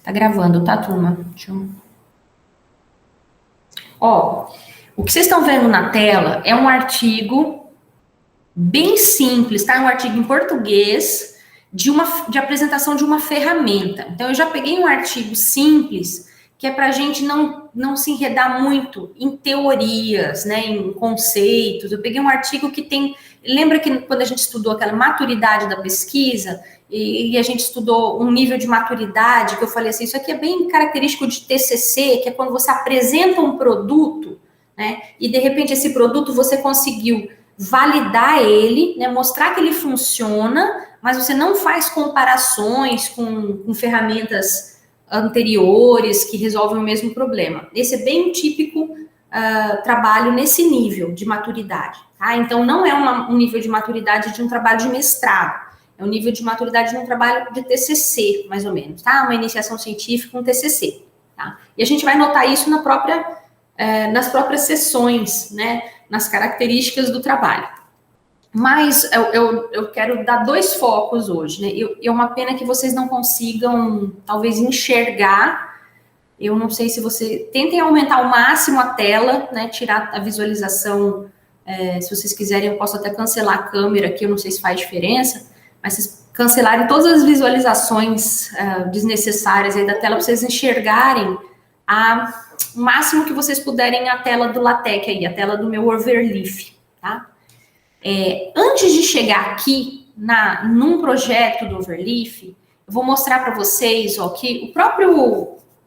Tá gravando, tá, turma? Deixa eu... Ó, o que vocês estão vendo na tela é um artigo bem simples, tá? Um artigo em português de apresentação de uma ferramenta. Então, eu já peguei um artigo simples, que é para a gente não se enredar muito em teorias, né, em conceitos. Eu peguei um artigo que tem... Lembra que quando a gente estudou aquela maturidade da pesquisa, e a gente estudou um nível de maturidade, que eu falei assim, isso aqui é bem característico de TCC, que é quando você apresenta um produto, né, e de repente esse produto você conseguiu validar ele, né, mostrar que ele funciona, mas você não faz comparações com ferramentas anteriores que resolvem o mesmo problema. Esse é bem típico trabalho nesse nível de maturidade. Tá? Então, não é um nível de maturidade de um trabalho de mestrado, é um nível de maturidade de um trabalho de TCC, mais ou menos, tá? Uma iniciação científica, um TCC. Tá? E a gente vai notar isso nas próprias sessões, né? Nas características do trabalho. Mas eu quero dar 2 focos hoje, né? É uma pena que vocês não consigam, talvez, enxergar. Eu não sei se você... Tentem aumentar ao máximo a tela, né? Tirar a visualização. Se vocês quiserem, eu posso até cancelar a câmera aqui, eu não sei se faz diferença, mas vocês cancelarem todas as visualizações desnecessárias aí da tela, para vocês enxergarem o máximo que vocês puderem a tela do LaTeX aí, a tela do meu Overleaf, tá? Antes de chegar aqui num projeto do Overleaf, eu vou mostrar para vocês que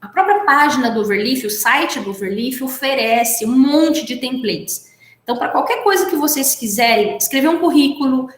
a própria página do Overleaf, o site do Overleaf, oferece um monte de templates. Então, para qualquer coisa que vocês quiserem, escrever um currículo,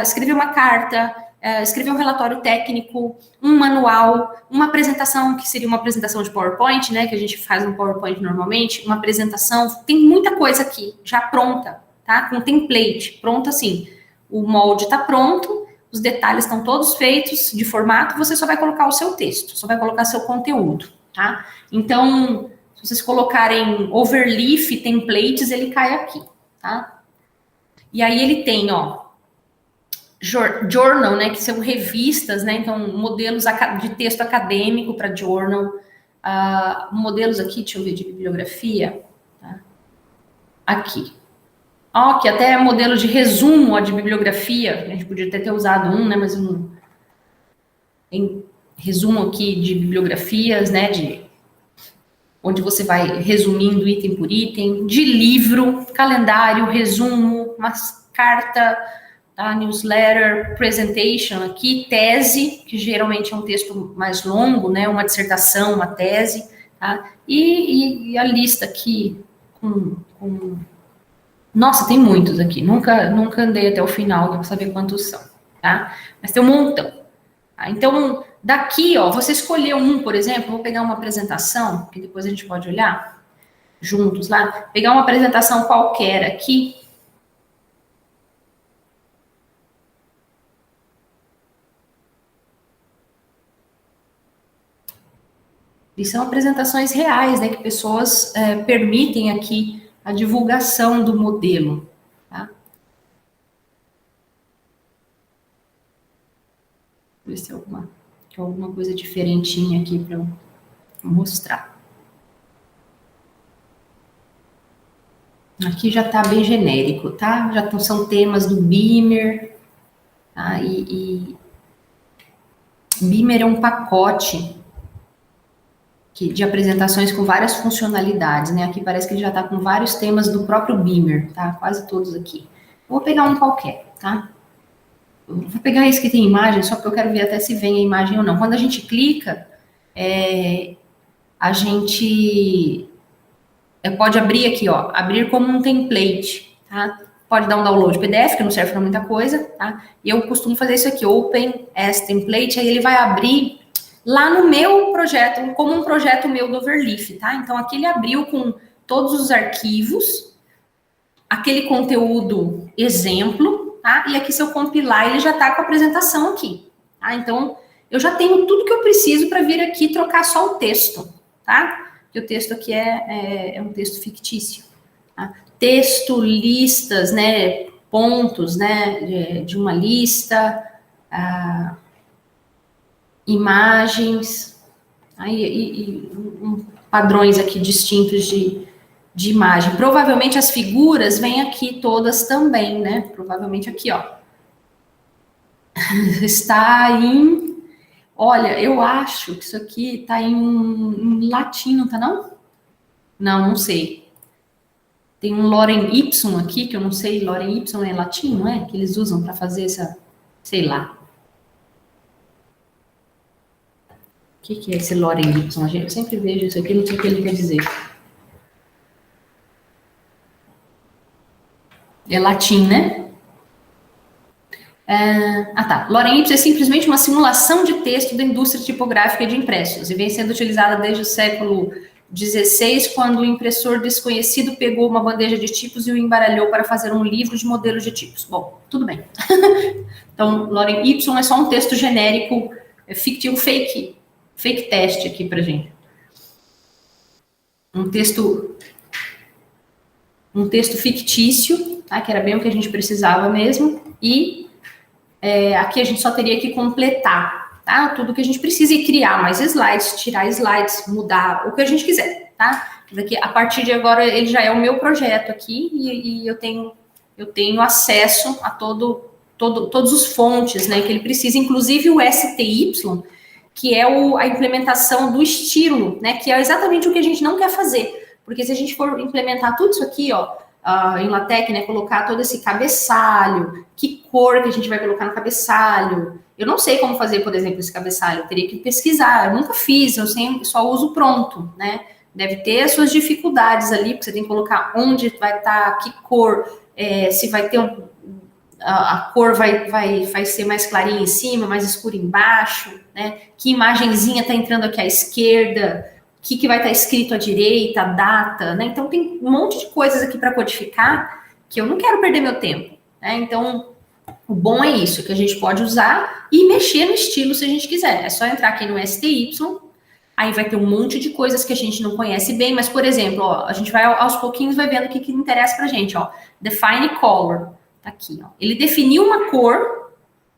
escrever uma carta, escrever um relatório técnico, um manual, uma apresentação, que seria uma apresentação de PowerPoint, né, que a gente faz no PowerPoint normalmente, uma apresentação, tem muita coisa aqui, já pronta, tá? Com template, pronto assim. O molde está pronto, os detalhes estão todos feitos de formato, você só vai colocar o seu texto, só vai colocar seu conteúdo, tá? Então, se vocês colocarem Overleaf templates, ele cai aqui, tá? E aí ele tem, journal, né, que são revistas, né, então modelos de texto acadêmico para journal, modelos aqui, deixa eu ver, de bibliografia, tá? Aqui. Que até é modelo de resumo de bibliografia, a gente podia até ter usado né, mas tem resumo aqui de bibliografias, né, onde você vai resumindo item por item, de livro, calendário, resumo, uma carta, tá, newsletter, presentation aqui, tese, que geralmente é um texto mais longo, né, uma dissertação, uma tese, tá, e a lista aqui Nossa, tem muitos aqui, nunca andei até o final para saber quantos são, tá, mas tem um montão. Tá? Então, daqui, você escolheu um, por exemplo, vou pegar uma apresentação, que depois a gente pode olhar juntos lá, pegar uma apresentação qualquer aqui. E são apresentações reais, né, que pessoas permitem aqui a divulgação do modelo. Tá? Ver se tem alguma coisa diferentinha aqui para eu mostrar. Aqui já está bem genérico, tá? São temas do Beamer, tá? E Beamer é um pacote de apresentações com várias funcionalidades, né? Aqui parece que ele já está com vários temas do próprio Beamer, tá? Quase todos aqui. Vou pegar um qualquer, tá? Vou pegar esse que tem imagem, só porque eu quero ver até se vem a imagem ou não. Quando a gente clica, a gente pode abrir aqui, abrir como um template, tá? Pode dar um download PDF, que não serve para muita coisa, tá? E eu costumo fazer isso aqui, Open as Template, aí ele vai abrir lá no meu projeto, como um projeto meu do Overleaf, tá? Então, aqui ele abriu com todos os arquivos, aquele conteúdo exemplo, tá? E aqui, se eu compilar, ele já tá com a apresentação aqui, tá? Então, eu já tenho tudo que eu preciso para vir aqui trocar só o texto, tá? Porque o texto aqui é um texto fictício, tá? Texto, listas, né? Pontos, né? De uma lista, imagens, padrões aqui distintos de imagem. Provavelmente as figuras vêm aqui todas também, né? Provavelmente aqui, ó. Está em... Olha, eu acho que isso aqui está em latim, não tá não? Não sei. Tem um lorem ipsum aqui, que eu não sei, lorem ipsum é latim, não é? Que eles usam para fazer essa... Sei lá. O que é esse lorem ipsum? Eu sempre vejo isso aqui, não sei o que ele quer dizer. É latim, né? Tá. Lorem ipsum é simplesmente uma simulação de texto da indústria tipográfica de impressos e vem sendo utilizada desde o século XVI, quando o impressor desconhecido pegou uma bandeja de tipos e o embaralhou para fazer um livro de modelos de tipos. Bom, tudo bem. Então, lorem ipsum é só um texto genérico, fictício, fake teste aqui pra gente. Um texto fictício, tá? Que era bem o que a gente precisava mesmo, e aqui a gente só teria que completar, tá? Tudo que a gente precisa e criar mais slides, tirar slides, mudar o que a gente quiser, tá? Daqui, a partir de agora, ele já é o meu projeto aqui e eu tenho acesso a todos os fontes, né, que ele precisa, inclusive o STY, que é a implementação do estilo, né, que é exatamente o que a gente não quer fazer, porque se a gente for implementar tudo isso aqui, ó, em LaTeX, né, colocar todo esse cabeçalho, que cor que a gente vai colocar no cabeçalho, eu não sei como fazer, por exemplo, esse cabeçalho, eu teria que pesquisar, eu nunca fiz, eu só uso pronto, né, deve ter as suas dificuldades ali, porque você tem que colocar onde vai estar, que cor, se vai ter a cor vai ser mais clarinha em cima, mais escura embaixo, né? Que imagenzinha está entrando aqui à esquerda, o que vai estar escrito à direita, a data, né? Então tem um monte de coisas aqui para codificar que eu não quero perder meu tempo, né? Então o bom é isso, que a gente pode usar e mexer no estilo se a gente quiser. É só entrar aqui no STY, aí vai ter um monte de coisas que a gente não conhece bem, mas, por exemplo, ó, a gente vai aos pouquinhos vai vendo o que interessa pra gente, ó. Define color. Tá aqui, ó. Ele definiu uma cor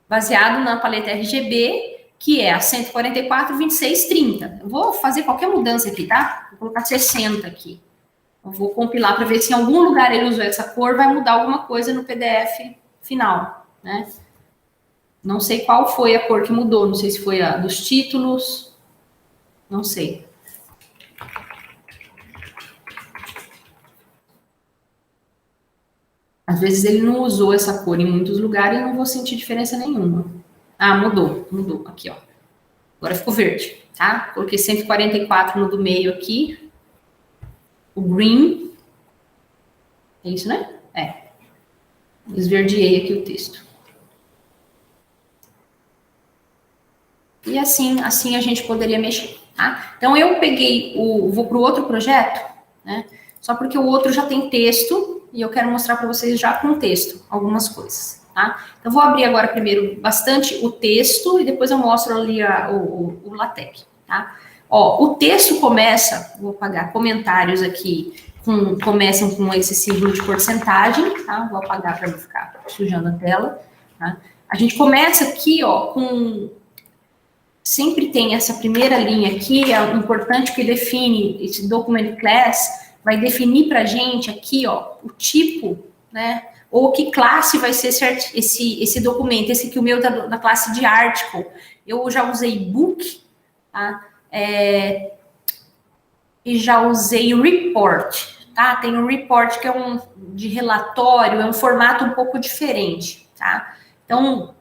baseado na paleta RGB, que é a 144, 26, 30. Eu vou fazer qualquer mudança aqui, tá? Vou colocar 60 aqui. Eu vou compilar para ver se em algum lugar ele usou essa cor, vai mudar alguma coisa no PDF final, né? Não sei qual foi a cor que mudou, não sei se foi a dos títulos, não sei. Às vezes ele não usou essa cor em muitos lugares e não vou sentir diferença nenhuma. Ah, mudou. Aqui, ó. Agora ficou verde, tá? Coloquei 144 no do meio aqui. O green. É isso, né? É. Esverdeei aqui o texto. E assim a gente poderia mexer, tá? Então eu peguei vou para o outro projeto, né? Só porque o outro já tem texto e eu quero mostrar para vocês já com texto algumas coisas, tá? Então vou abrir agora primeiro bastante o texto e depois eu mostro ali o LaTeX, tá? Ó, o texto começa, vou apagar comentários aqui, começam com esse símbolo de porcentagem, tá? Vou apagar para não ficar sujando a tela, tá? A gente começa aqui, ó, sempre tem essa primeira linha aqui, é importante que define esse document class, vai definir para a gente aqui, ó, o tipo, né, ou que classe vai ser esse documento, esse aqui o meu da classe de article. Eu já usei book, tá, e já usei report, tá, tem um report que é de relatório, é um formato um pouco diferente, tá, então,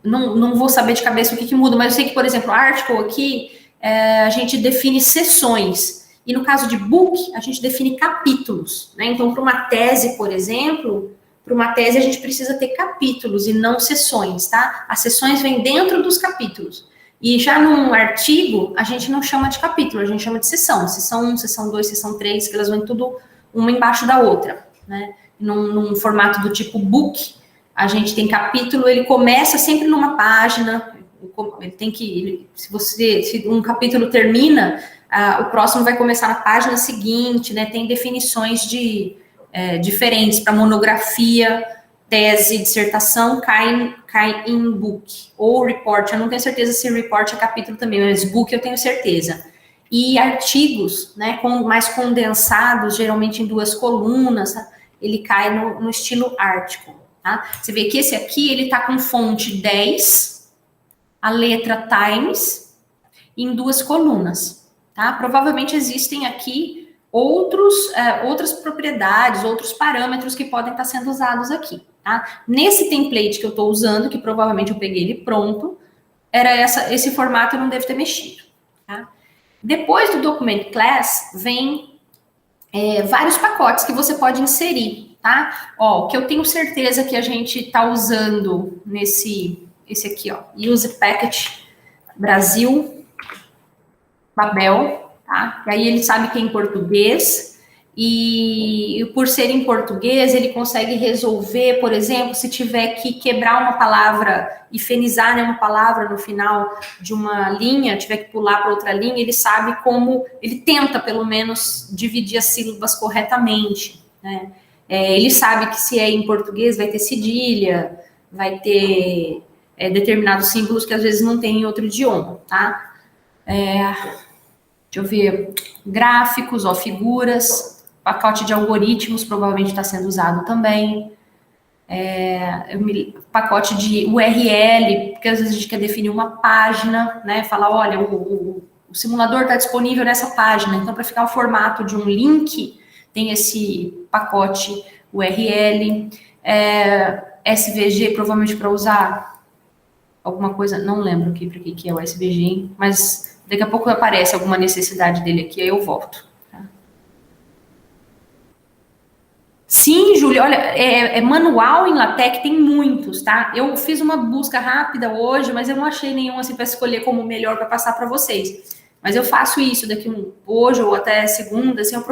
não vou saber de cabeça o que muda, mas eu sei que, por exemplo, article aqui, a gente define seções. E no caso de book, a gente define capítulos, né? Então, para uma tese, por exemplo, a gente precisa ter capítulos e não seções, tá? As seções vêm dentro dos capítulos. E já num artigo, a gente não chama de capítulo, a gente chama de seção. Seção 1, seção 2, seção 3, que elas vêm tudo uma embaixo da outra, né? Num formato do tipo book, a gente tem capítulo, ele começa sempre numa página, ele tem que, se um capítulo termina, o próximo vai começar na página seguinte, né? Tem definições diferentes para monografia, tese, dissertação, cai em book. Ou report, eu não tenho certeza se report é capítulo também, mas book eu tenho certeza. E artigos, né, mais condensados, geralmente em 2 colunas, tá? Ele cai no estilo article, tá? Você vê que esse aqui, ele tá com fonte 10, a letra Times, em 2 colunas, tá? Provavelmente existem aqui outras propriedades, outros parâmetros que podem estar sendo usados aqui, tá? Nesse template que eu estou usando, que provavelmente eu peguei ele pronto, era esse formato, eu não devo ter mexido, tá? Depois do Document Class, vem vários pacotes que você pode inserir, tá? Ó, o que eu tenho certeza que a gente está usando esse aqui, ó, Use Package Brasil, Babel, tá? E aí ele sabe que é em português, e por ser em português, ele consegue resolver, por exemplo, se tiver que quebrar uma palavra e fenizar, né, uma palavra no final de uma linha, tiver que pular para outra linha, ele sabe como, ele tenta, pelo menos, dividir as sílabas corretamente, né? Ele sabe que se é em português, vai ter cedilha, vai ter determinados símbolos que às vezes não tem em outro idioma, tá? Deixa eu ver, gráficos, ó, figuras, pacote de algoritmos provavelmente está sendo usado também, pacote de URL, porque às vezes a gente quer definir uma página, né, falar, olha, o simulador está disponível nessa página, então para ficar o formato de um link, tem esse pacote URL, SVG provavelmente para usar alguma coisa, não lembro aqui para que é o SVG, mas daqui a pouco aparece alguma necessidade dele aqui, aí eu volto. Tá? Sim, Júlia, olha, manual em LaTeX tem muitos, tá? Eu fiz uma busca rápida hoje, mas eu não achei nenhum assim para escolher como melhor para passar para vocês. Mas eu faço isso hoje ou até segunda, assim, vou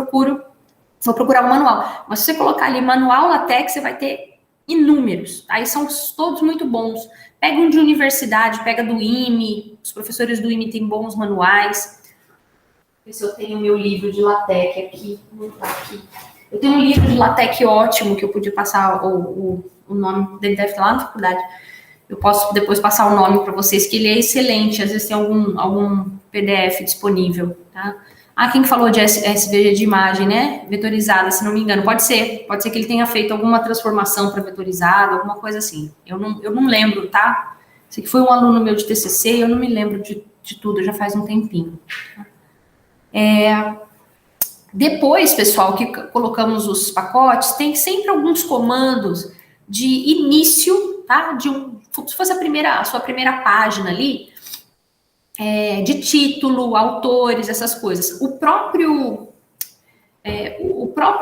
procurar um manual. Mas se você colocar ali manual LaTeX, você vai ter inúmeros. Aí são todos muito bons. Pega um de universidade, pega do IME, os professores do IME têm bons manuais. Deixa eu ver se eu tenho o meu livro de LaTeX aqui. Não tá aqui. Eu tenho um livro de LaTeX ótimo, que eu podia passar o nome dele, deve estar lá na faculdade. Eu posso depois passar o nome para vocês, que ele é excelente. Às vezes tem algum PDF disponível, tá? Quem falou de SVG de imagem, né? Vetorizada, se não me engano. Pode ser que ele tenha feito alguma transformação para vetorizada, alguma coisa assim. Eu não lembro, tá? Esse aqui foi um aluno meu de TCC, eu não me lembro de tudo, já faz um tempinho. Depois, pessoal, que colocamos os pacotes, tem sempre alguns comandos de início, tá? Se fosse a sua primeira página ali, de título, autores, essas coisas. O próprio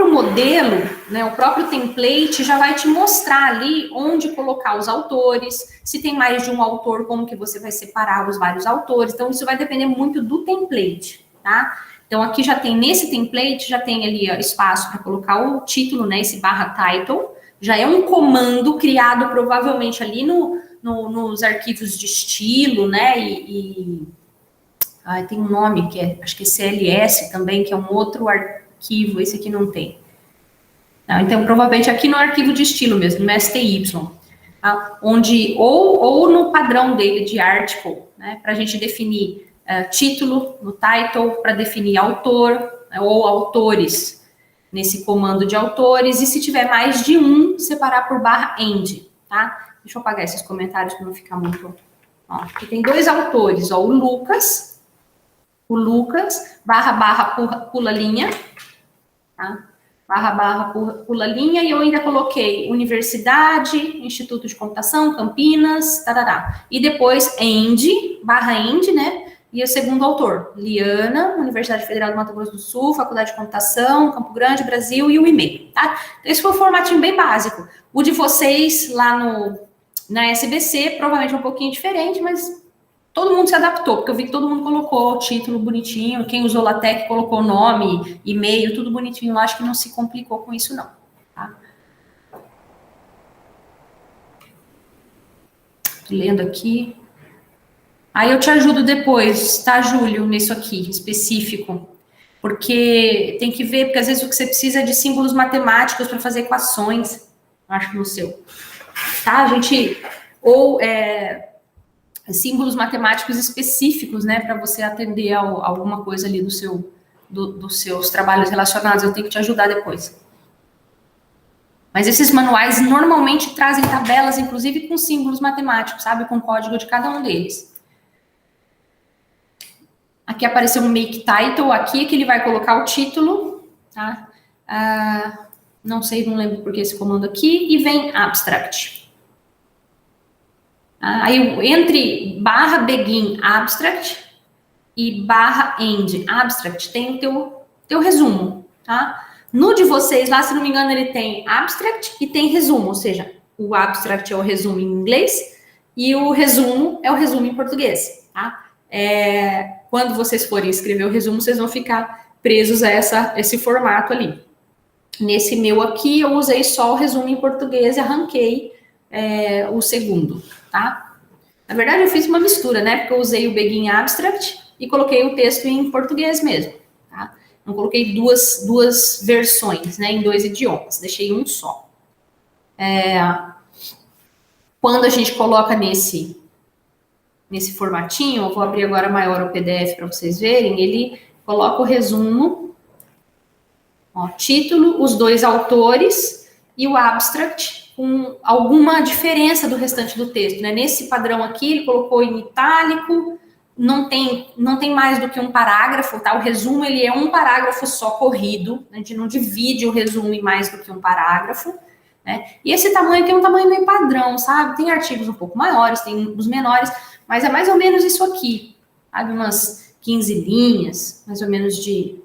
modelo, né, o próprio template já vai te mostrar ali onde colocar os autores, se tem mais de um autor, como que você vai separar os vários autores. Então, isso vai depender muito do template, tá? Então, aqui já tem, nesse template, já tem ali espaço para colocar o título, né, esse /title. Já é um comando criado provavelmente ali nos arquivos de estilo, né, tem um nome que acho que é CLS também, que é um outro arquivo, esse aqui não tem. Então, provavelmente aqui no arquivo de estilo mesmo, no STY, tá? Onde, ou no padrão dele de article, né, para a gente definir título no title, para definir autor, ou autores, nesse comando de autores, e se tiver mais de um, separar por /end, tá? Deixa eu apagar esses comentários para não ficar muito... Ó, aqui tem 2 autores, ó, o Lucas, // pula linha, tá? // pula linha, e eu ainda coloquei Universidade, Instituto de Computação, Campinas, tarará. E depois /end, né? E o segundo autor, Liana, Universidade Federal do Mato Grosso do Sul, Faculdade de Computação, Campo Grande, Brasil, e o e-mail, tá? Então, esse foi um formatinho bem básico. O de vocês lá na SBC, provavelmente é um pouquinho diferente, mas todo mundo se adaptou, porque eu vi que todo mundo colocou o título bonitinho, quem usou LaTeX colocou nome, e-mail, tudo bonitinho. Eu acho que não se complicou com isso, não. Tá? Tô lendo aqui. Aí eu te ajudo depois, tá, Júlio, nisso aqui, específico. Porque tem que ver, porque às vezes o que você precisa é de símbolos matemáticos para fazer equações. acho que no seu. Tá? A gente... Ou símbolos matemáticos específicos, né? Para você atender a alguma coisa ali dos seus trabalhos relacionados. Eu tenho que te ajudar depois. Mas esses manuais normalmente trazem tabelas, inclusive com símbolos matemáticos, sabe? Com o código de cada um deles. Aqui apareceu um make title, aqui que ele vai colocar o título, tá? Não sei, não lembro por que esse comando aqui. E vem abstract. Aí, entre /begin abstract e /end abstract, tem o teu resumo, tá? No de vocês, lá, se não me engano, ele tem abstract e tem resumo, ou seja, o abstract é o resumo em inglês e o resumo é o resumo em português, tá? Quando vocês forem escrever o resumo, vocês vão ficar presos a esse formato ali. Nesse meu aqui, eu usei só o resumo em português e arranquei o segundo, tá? Na verdade, eu fiz uma mistura, né? Porque eu usei o Begin Abstract e coloquei o texto em português mesmo, tá? Não coloquei duas versões, né? Em 2 idiomas. Deixei um só. Quando a gente coloca nesse formatinho, eu vou abrir agora maior o PDF para vocês verem, ele coloca o resumo, ó, título, os 2 autores e o abstract com alguma diferença do restante do texto, né? Nesse padrão aqui, ele colocou em itálico, não tem mais do que um parágrafo, tá? O resumo, ele é um parágrafo só corrido, a gente não divide o resumo em mais do que um parágrafo, né? E esse tamanho aqui é um tamanho meio padrão, sabe? Tem artigos um pouco maiores, tem os menores, mas é mais ou menos isso aqui, sabe? Umas 15 linhas, mais ou menos de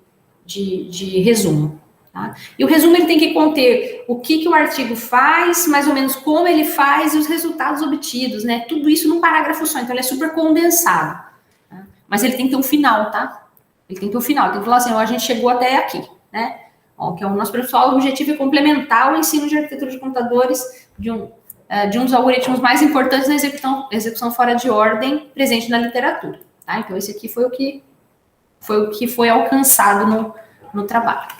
resumo. Tá? E o resumo ele tem que conter o que o artigo faz, mais ou menos como ele faz e os resultados obtidos, né? Tudo isso num parágrafo só, então ele é super condensado. Tá? Mas ele tem que ter um final, tá? Ele tem que ter um final, ele tem que falar assim, ó, a gente chegou até aqui, né? Ó, que é o nosso pessoal, o objetivo é complementar o ensino de arquitetura de computadores de um dos algoritmos mais importantes na execução fora de ordem presente na literatura. Tá? Então, esse aqui foi o que foi alcançado no trabalho.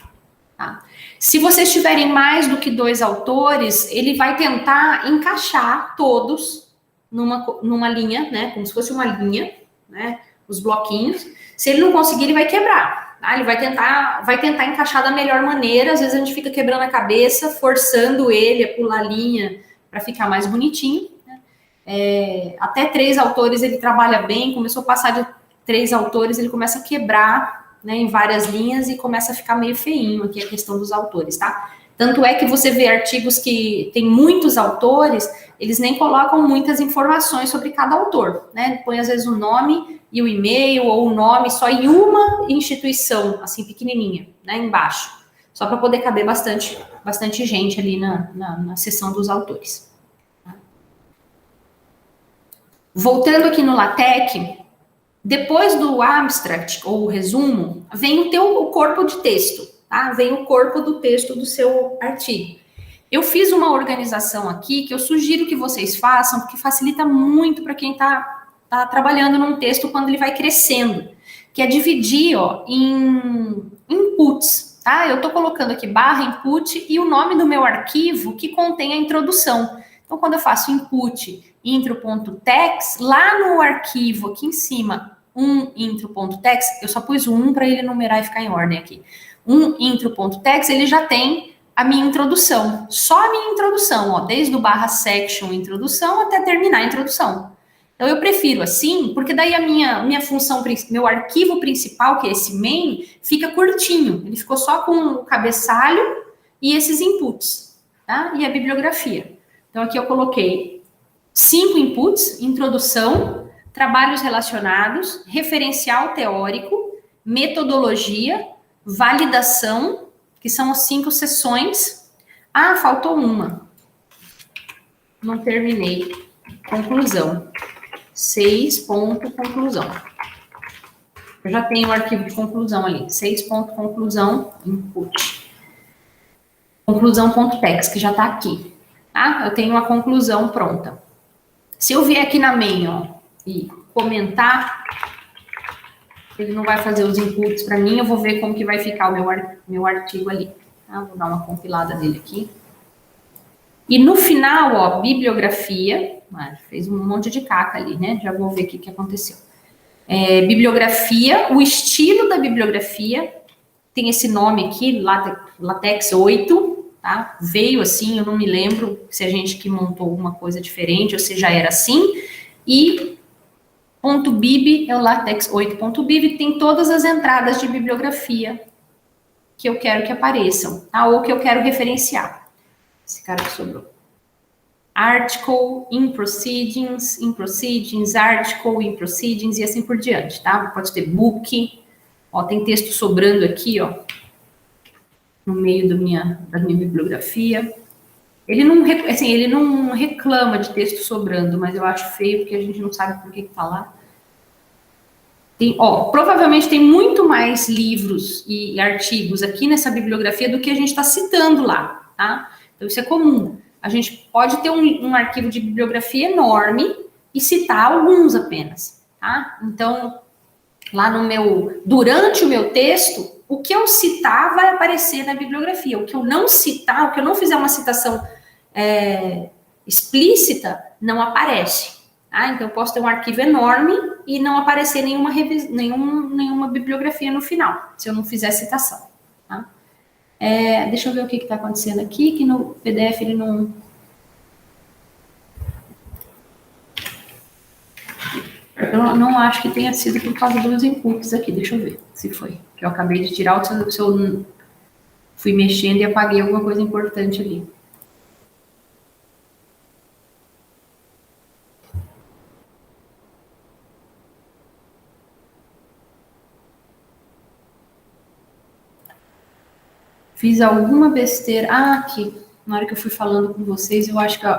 Tá? Se vocês tiverem mais do que 2 autores, ele vai tentar encaixar todos numa linha, né? Como se fosse uma linha, né? Os bloquinhos. Se ele não conseguir, ele vai quebrar. Tá? Ele vai tentar encaixar da melhor maneira. Às vezes a gente fica quebrando a cabeça, forçando ele a pular a linha para ficar mais bonitinho. Né? Até 3 autores ele trabalha bem. Começou a passar de 3 autores, ele começa a quebrar, né, em várias linhas e começa a ficar meio feinho aqui a questão dos autores, tá? Tanto é que você vê artigos que tem muitos autores, eles nem colocam muitas informações sobre cada autor, né? Põe às vezes o nome e o e-mail ou o nome só em uma instituição, assim, pequenininha, né, embaixo, só para poder caber bastante gente ali na seção dos autores. Voltando aqui no LaTeX, depois do abstract, ou o resumo, vem o corpo de texto, tá? Vem o corpo do texto do seu artigo. Eu fiz uma organização aqui que eu sugiro que vocês façam, porque facilita muito para quem está trabalhando num texto quando ele vai crescendo, que é dividir, ó, em inputs, tá? Eu estou colocando aqui /input e o nome do meu arquivo que contém a introdução. Então, quando eu faço input intro.txt, lá no arquivo aqui em cima, intro.txt, eu só pus o 1 para ele numerar e ficar em ordem aqui. Intro.txt, ele já tem a minha introdução, só a minha introdução, ó, desde o /section introdução até terminar a introdução. Então, eu prefiro assim, porque daí a minha função, meu arquivo principal, que é esse main, fica curtinho. Ele ficou só com o cabeçalho e esses inputs, tá? E a bibliografia. Então, aqui eu coloquei 5 inputs: introdução, trabalhos relacionados, referencial teórico, metodologia, validação, que são as 5 seções. Ah, faltou uma. Não terminei. Conclusão. 6 ponto conclusão. Eu já tenho o arquivo de conclusão ali. 6 ponto conclusão, input. Conclusão.txt, que já está aqui. Tá? Eu tenho a conclusão pronta. Se eu vier aqui na main, ó, e comentar, ele não vai fazer os inputs para mim, eu vou ver como que vai ficar o meu artigo ali. Tá? Vou dar uma compilada dele aqui. E no final, ó, bibliografia, fez um monte de caca ali, né? Já vou ver o que aconteceu. Bibliografia, o estilo da bibliografia, tem esse nome aqui, LaTeX 8, tá? Veio assim, eu não me lembro se a gente que montou alguma coisa diferente ou se já era assim. E .bib é o LaTeX 8.bib, tem todas as entradas de bibliografia que eu quero que apareçam, tá? Ou que eu quero referenciar. Esse cara que sobrou. Article, in proceedings, article, in proceedings e assim por diante, tá? Pode ter book, ó, tem texto sobrando aqui, ó, no meio da minha bibliografia. Ele não reclama de texto sobrando, mas eu acho feio porque a gente não sabe por que tá lá. Provavelmente tem muito mais livros e artigos aqui nessa bibliografia do que a gente está citando lá, tá? Então isso é comum. A gente pode ter um arquivo de bibliografia enorme e citar alguns apenas, tá? Então, lá durante o meu texto, o que eu citar vai aparecer na bibliografia. O que eu não citar, o que eu não fizer uma citação explícita, não aparece. Tá? Então, eu posso ter um arquivo enorme e não aparecer nenhuma bibliografia no final, se eu não fizer citação. Tá? Deixa eu ver o que está acontecendo aqui, que no PDF ele não... Eu não acho que tenha sido por causa dos inputs aqui, deixa eu ver se foi. Que eu acabei de tirar, se eu fui mexendo e apaguei alguma coisa importante ali. Fiz alguma besteira. Aqui, na hora que eu fui falando com vocês, eu acho que eu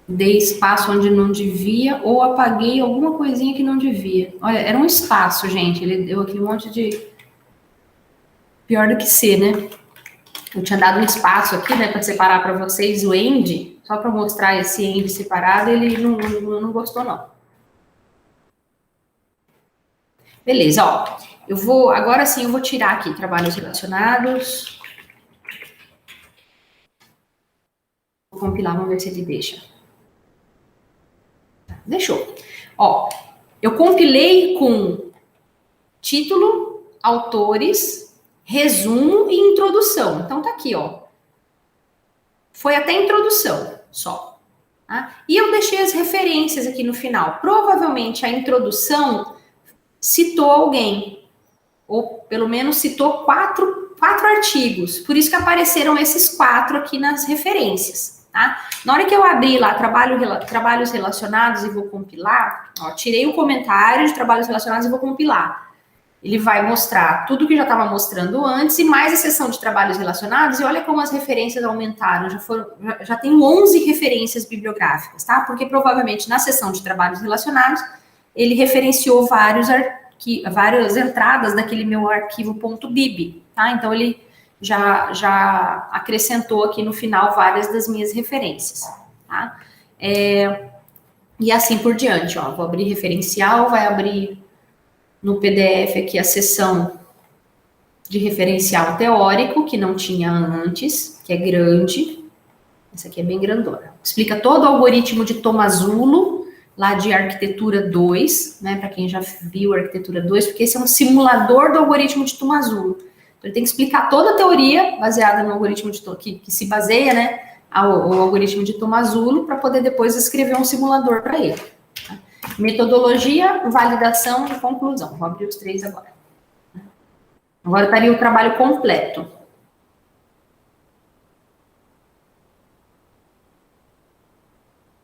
dei espaço onde não devia, ou apaguei alguma coisinha que não devia. Olha, era um espaço, gente. Ele deu aqui um monte de... Pior do que ser, né? Eu tinha dado um espaço aqui, né, para separar para vocês o end, só para mostrar esse end separado, ele não gostou, não. Beleza, ó. Agora sim, eu vou tirar aqui trabalhos relacionados. Vou compilar, vamos ver se ele deixa. Deixou. Ó, eu compilei com título, autores, resumo e introdução. Então, tá aqui, ó. Foi até a introdução, só. Tá? E eu deixei as referências aqui no final. Provavelmente a introdução citou alguém, ou pelo menos citou quatro artigos. Por isso que apareceram esses 4 aqui nas referências. Tá? Na hora que eu abrir lá trabalhos relacionados e vou compilar, ó, tirei o comentário de trabalhos relacionados e vou compilar. Ele vai mostrar tudo que já estava mostrando antes e mais a seção de trabalhos relacionados. E olha como as referências aumentaram. Já tem 11 referências bibliográficas, tá? Porque provavelmente na seção de trabalhos relacionados ele referenciou várias entradas daquele meu arquivo .bib, tá? Então ele já acrescentou aqui no final várias das minhas referências, tá? E assim por diante, ó. Vou abrir referencial, vai abrir no PDF aqui a seção de referencial teórico, que não tinha antes, que é grande. Essa aqui é bem grandona. Explica todo o algoritmo de Tomasulo, lá de Arquitetura 2, né? Para quem já viu Arquitetura 2, porque esse é um simulador do algoritmo de Tomasulo. Então, ele tem que explicar toda a teoria baseada no algoritmo que se baseia, né? O algoritmo de Tomasulo, para poder depois escrever um simulador para ele. Tá? Metodologia, validação e conclusão. Vou abrir os 3 agora. Agora estaria o trabalho completo.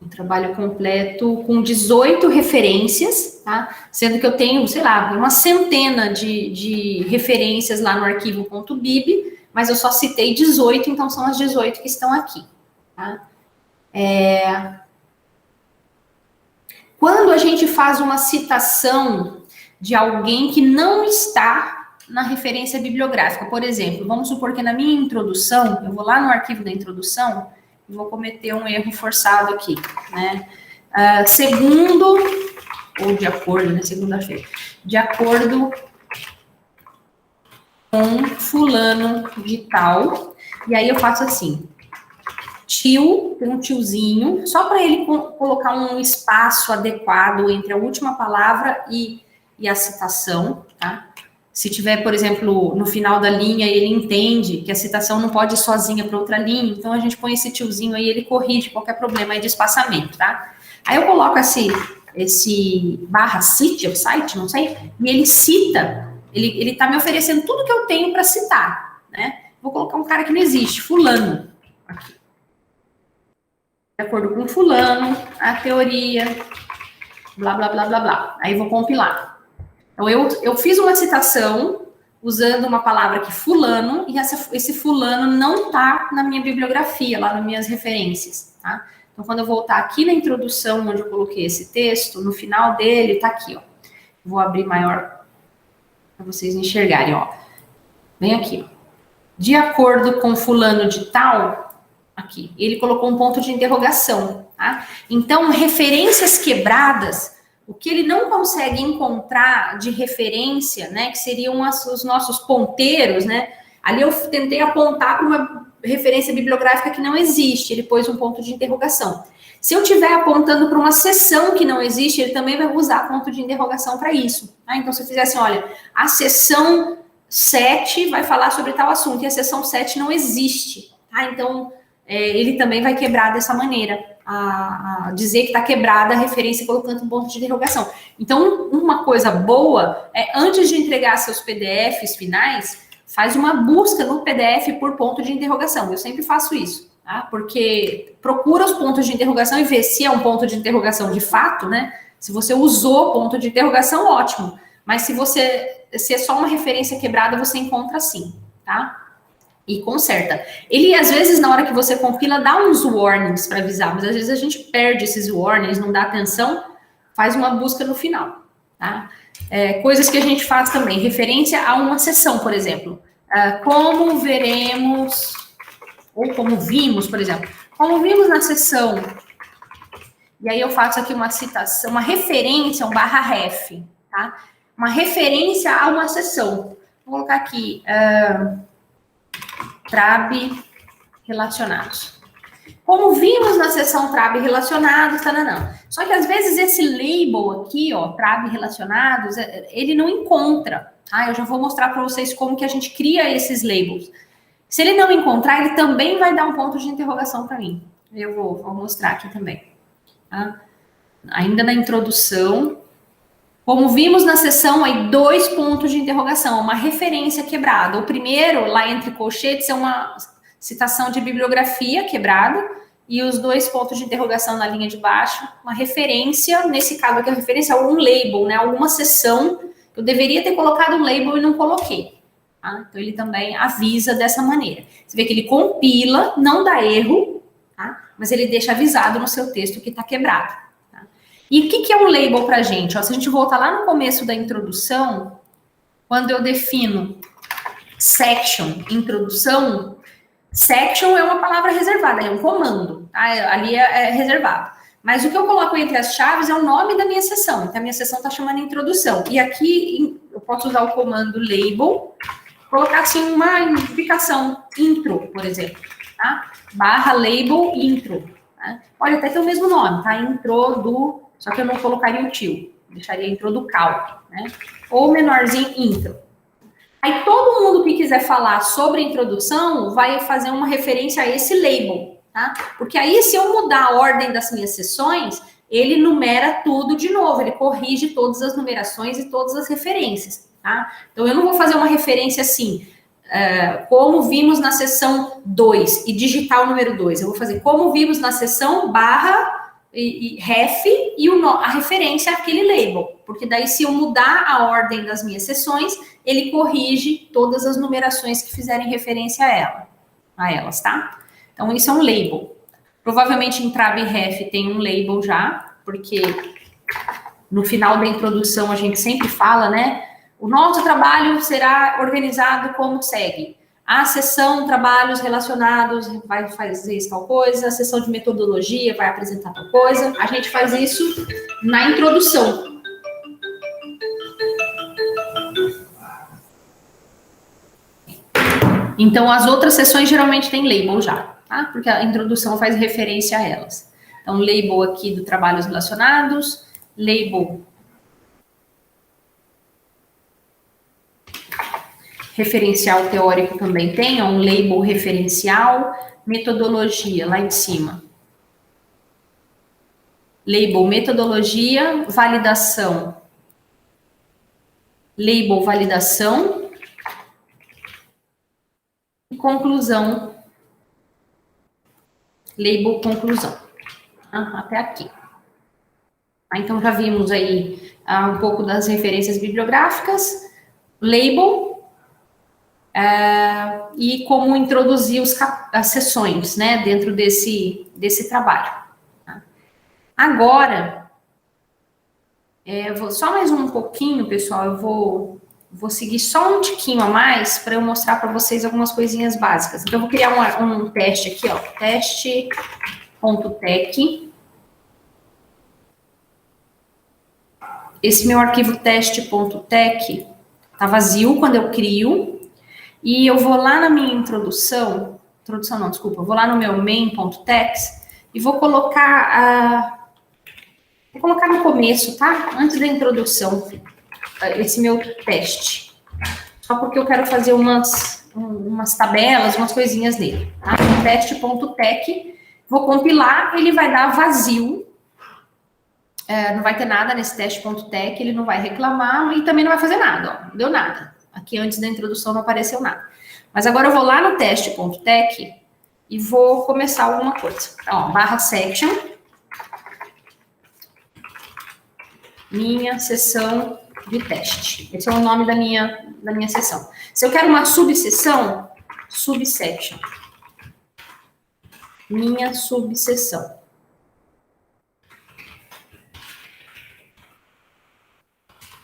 Um trabalho completo com 18 referências, tá? Sendo que eu tenho, sei lá, uma centena de referências lá no arquivo .bib, mas eu só citei 18, então são as 18 que estão aqui, tá? Quando a gente faz uma citação de alguém que não está na referência bibliográfica, por exemplo, vamos supor que na minha introdução, eu vou lá no arquivo da introdução e vou cometer um erro forçado aqui, né? Segundo, ou de acordo, né? Segunda-feira, de acordo com fulano de tal, e aí eu faço assim, Tio, tem um tiozinho, só para ele colocar um espaço adequado entre a última palavra e a citação, tá? Se tiver, por exemplo, no final da linha, ele entende que a citação não pode ir sozinha para outra linha, então a gente põe esse tiozinho aí, ele corrige qualquer problema aí de espaçamento, tá? Aí eu coloco esse barra cite, ou site, não sei, e ele cita, ele tá me oferecendo tudo que eu tenho para citar, né? Vou colocar um cara que não existe, fulano, aqui. De acordo com fulano, a teoria, blá, blá, blá, blá, blá. Aí vou compilar. Então, eu fiz uma citação usando uma palavra que fulano, e esse fulano não está na minha bibliografia, lá nas minhas referências, tá? Então, quando eu voltar aqui na introdução, onde eu coloquei esse texto, no final dele, está aqui, ó. Vou abrir maior para vocês enxergarem, ó. Vem aqui, ó. De acordo com fulano de tal, aqui, ele colocou um ponto de interrogação, tá? Então, referências quebradas, o que ele não consegue encontrar de referência, né, que seriam os nossos ponteiros, né? Ali eu tentei apontar para uma referência bibliográfica que não existe, ele pôs um ponto de interrogação. Se eu estiver apontando para uma seção que não existe, ele também vai usar ponto de interrogação para isso, tá? Então, se eu fizesse assim, olha, a seção 7 vai falar sobre tal assunto, e a seção 7 não existe, tá? Então, ele também vai quebrar dessa maneira, a dizer que está quebrada a referência colocando um ponto de interrogação. Então, uma coisa boa é, antes de entregar seus PDFs finais, faz uma busca no PDF por ponto de interrogação. Eu sempre faço isso, tá? Porque procura os pontos de interrogação e vê se é um ponto de interrogação de fato, né? Se você usou ponto de interrogação, ótimo. Mas se é só uma referência quebrada, você encontra sim, tá? E conserta. Ele, às vezes, na hora que você compila, dá uns warnings para avisar, mas às vezes a gente perde esses warnings, não dá atenção, faz uma busca no final, tá? Coisas que a gente faz também, referência a uma sessão, por exemplo. Como veremos, ou como vimos, por exemplo. Como vimos na sessão, e aí eu faço aqui uma citação, uma referência, um barra ref, tá? Uma referência a uma sessão. Vou colocar aqui... TRAB relacionados. Como vimos na seção TRAB relacionados, tananã. Só que às vezes esse label aqui, ó, TRAB relacionados, ele não encontra. Eu já vou mostrar para vocês como que a gente cria esses labels. Se ele não encontrar, ele também vai dar um ponto de interrogação para mim. Eu vou mostrar aqui também. Tá? Ainda na introdução, como vimos na sessão, aí 2 pontos de interrogação, uma referência quebrada. O primeiro, lá entre colchetes, é uma citação de bibliografia quebrada, e os 2 pontos de interrogação na linha de baixo, uma referência, nesse caso aqui a referência é um label, né? Alguma sessão, eu deveria ter colocado um label e não coloquei. Tá? Então ele também avisa dessa maneira. Você vê que ele compila, não dá erro, tá? Mas ele deixa avisado no seu texto que está quebrado. E o que é um label para a gente? Se a gente voltar lá no começo da introdução, quando eu defino section, introdução, section é uma palavra reservada, é um comando, tá? Ali é reservado. Mas o que eu coloco entre as chaves é o nome da minha sessão. Então, a minha sessão está chamando introdução. E aqui eu posso usar o comando label, colocar assim uma indicação, intro, por exemplo, tá? Barra label intro. Tá? Olha, até tem o mesmo nome, tá? Intro do... Só que eu não colocaria o tio, deixaria intro do cal, né? Ou menorzinho, intro. Aí todo mundo que quiser falar sobre a introdução vai fazer uma referência a esse label, tá? Porque aí se eu mudar a ordem das minhas sessões, ele numera tudo de novo, ele corrige todas as numerações e todas as referências, tá? Então eu não vou fazer uma referência assim, como vimos na sessão 2 e digitar o número 2. Eu vou fazer como vimos na sessão barra e ref e a referência àquele label, porque daí se eu mudar a ordem das minhas sessões, ele corrige todas as numerações que fizerem referência a elas, tá? Então isso é um label. Provavelmente em TRAB e ref tem um label já, porque no final da introdução a gente sempre fala, né? O nosso trabalho será organizado como segue. A seção trabalhos relacionados vai fazer tal coisa, a seção de metodologia vai apresentar tal coisa. A gente faz isso na introdução. Então, as outras sessões geralmente tem label já. tá? Porque a introdução faz referência a elas. Então, label aqui do trabalhos relacionados, label referencial teórico também tem, um label referencial, metodologia lá em cima. Label metodologia, validação. Label validação. E conclusão. Label conclusão. Até aqui. Então, já vimos aí um pouco das referências bibliográficas. Label. E como introduzir as sessões, né, dentro desse trabalho. Agora, só mais um pouquinho, pessoal, eu vou seguir só um tiquinho a mais para eu mostrar para vocês algumas coisinhas básicas. Então, eu vou criar um teste aqui, ó, teste.tech. Esse meu arquivo teste.tech tá vazio quando eu crio, e eu vou lá na minha introdução não, desculpa, eu vou lá no meu main.text e vou colocar no começo, tá? Antes da introdução, esse meu teste. Só porque eu quero fazer umas tabelas, umas coisinhas nele. Tá? Teste.tech, vou compilar, ele vai dar vazio. Não vai ter nada nesse teste.tech, ele não vai reclamar e também não vai fazer nada, ó, não deu nada. Aqui antes da introdução não apareceu nada. Mas agora eu vou lá no teste.tech e vou começar alguma coisa. Então, ó, /section, minha seção de teste. Esse é o nome da minha seção. Se eu quero uma subseção, subsection. Minha subseção.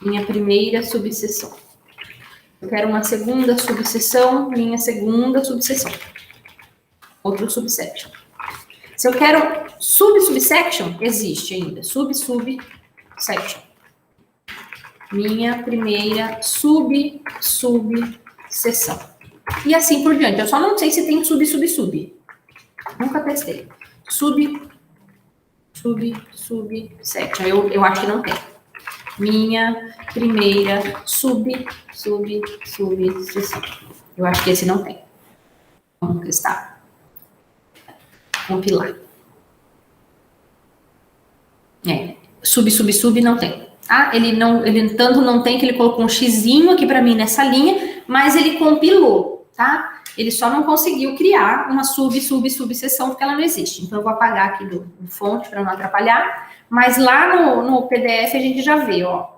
Minha primeira subseção. Eu quero uma segunda subseção, minha segunda subseção. Outro subsection. Se eu quero subsection, existe ainda. Subsection. Minha primeira subseção. E assim por diante. Eu só não sei se tem sub. Nunca testei. Subsection. Eu acho que não tem. Minha primeira subseção. Eu acho que esse não tem. Vamos testar. Compilar. Sub não tem. Tá? Ele tanto não tem que ele colocou um xizinho aqui para mim nessa linha, mas ele compilou, tá? Ele só não conseguiu criar uma subseção porque ela não existe. Então eu vou apagar aqui do fonte para não atrapalhar, mas lá no PDF a gente já vê, ó.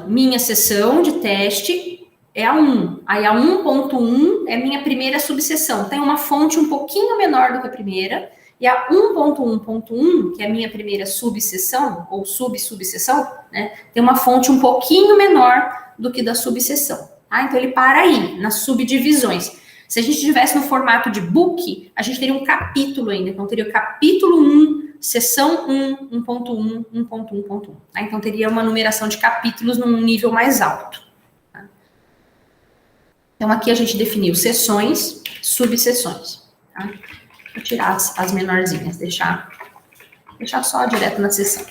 Minha seção de teste é a 1. Aí a 1.1 é minha primeira subseção. Tem uma fonte um pouquinho menor do que a primeira. E a 1.1.1, que é a minha primeira subseção, ou subseção, né, tem uma fonte um pouquinho menor do que da subseção. Tá? Então, ele para aí, nas subdivisões. Se a gente estivesse no formato de book, a gente teria um capítulo ainda. Então, teria o capítulo 1, seção 1, 1.1, 1.1.1. Tá? Então, teria uma numeração de capítulos num nível mais alto. Tá? Então, aqui a gente definiu seções, subseções. Tá? Vou tirar as menorzinhas, deixar só direto na seção.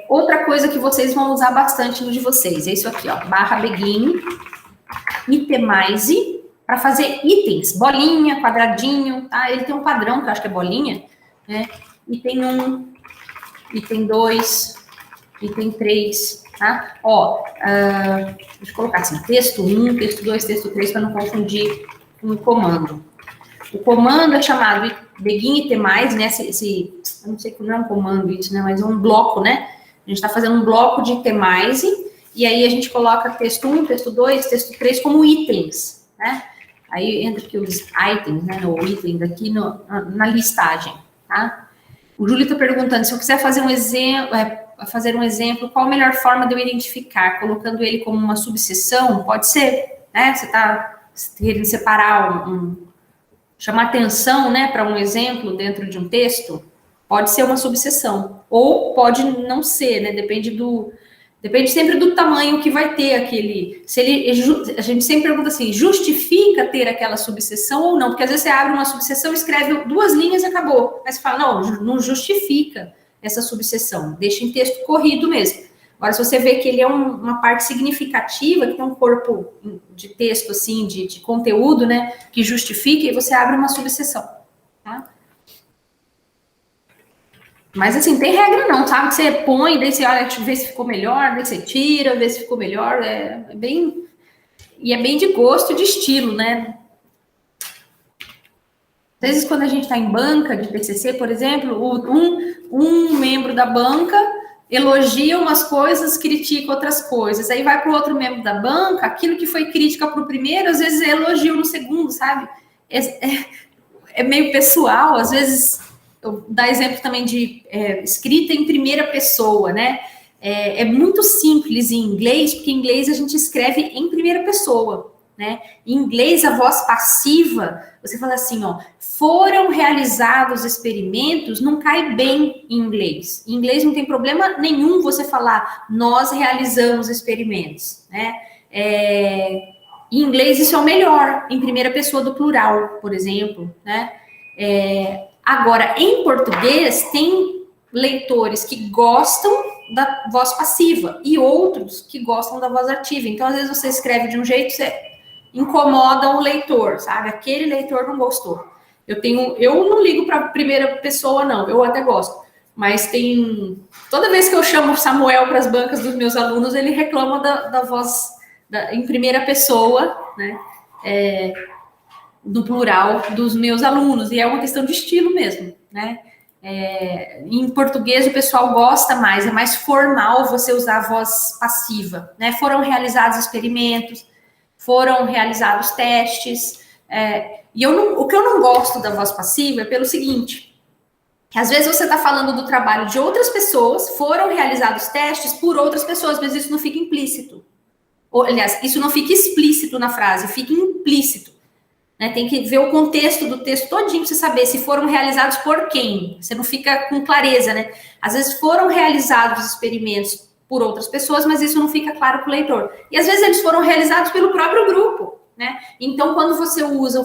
Outra coisa que vocês vão usar bastante no de vocês, é isso aqui, ó, /begin, itemize, para fazer itens, bolinha, quadradinho, tá? Ele tem um padrão, que eu acho que é bolinha, né? Item 1, item 2, item 3, tá? Ó, deixa eu colocar assim, texto 1, texto 2, texto 3, para não confundir com o comando. O comando é chamado begin itemize, né? Eu não sei que não é um comando isso, né? Mas é um bloco, né? A gente está fazendo um bloco de itemize, e aí a gente coloca texto 1, texto 2, texto 3 como itens, né? Aí entra aqui os itens, né? O item aqui na listagem, tá? O Júlio está perguntando, se eu quiser fazer um exemplo, qual a melhor forma de eu identificar? Colocando ele como uma subseção? Pode ser, né? Você está querendo separar chamar atenção, né, para um exemplo dentro de um texto, pode ser uma subseção, ou pode não ser, né, depende Depende sempre do tamanho que vai ter aquele... a gente sempre pergunta assim, justifica ter aquela subseção ou não? Porque às vezes você abre uma subseção, escreve 2 linhas e acabou. Aí você fala, não justifica essa subseção. Deixa em texto corrido mesmo. Agora, se você vê que ele é uma parte significativa, que tem um corpo de texto, assim, de conteúdo, né, que justifica, e você abre uma subseção, tá? Mas, assim, tem regra não, sabe? Que você põe, daí você olha, vê se ficou melhor, daí você tira, vê se ficou melhor. É bem... E é bem de gosto e de estilo, né? Às vezes, quando a gente está em banca de TCC, por exemplo, um membro da banca elogia umas coisas, critica outras coisas. Aí vai para o outro membro da banca, aquilo que foi crítica para o primeiro, às vezes é elogio no segundo, sabe? É meio pessoal, às vezes... Eu dar exemplo também de escrita em primeira pessoa, né? É muito simples em inglês, porque em inglês a gente escreve em primeira pessoa, né? Em inglês, a voz passiva, você fala assim, ó, foram realizados experimentos, não cai bem em inglês. Em inglês não tem problema nenhum você falar, nós realizamos experimentos, né? Em inglês isso é o melhor, em primeira pessoa do plural, por exemplo, né? Agora, em português, tem leitores que gostam da voz passiva e outros que gostam da voz ativa. Então, às vezes, você escreve de um jeito, você incomoda o leitor, sabe? Aquele leitor não gostou. Eu não ligo para a primeira pessoa, não. Eu até gosto. Mas toda vez que eu chamo o Samuel para as bancas dos meus alunos, ele reclama da voz em primeira pessoa, né? Do plural dos meus alunos, e é uma questão de estilo mesmo, né? Em português o pessoal gosta mais, é mais formal você usar a voz passiva, né? Foram realizados experimentos, foram realizados testes, o que eu não gosto da voz passiva é pelo seguinte, que às vezes você está falando do trabalho de outras pessoas, foram realizados testes por outras pessoas, mas isso não fica implícito. Ou, aliás, isso não fica explícito na frase, fica implícito. Né, tem que ver o contexto do texto todinho para você saber se foram realizados por quem. Você não fica com clareza, né? Às vezes foram realizados experimentos por outras pessoas, mas isso não fica claro para o leitor. E às vezes eles foram realizados pelo próprio grupo, né? Então, quando você usa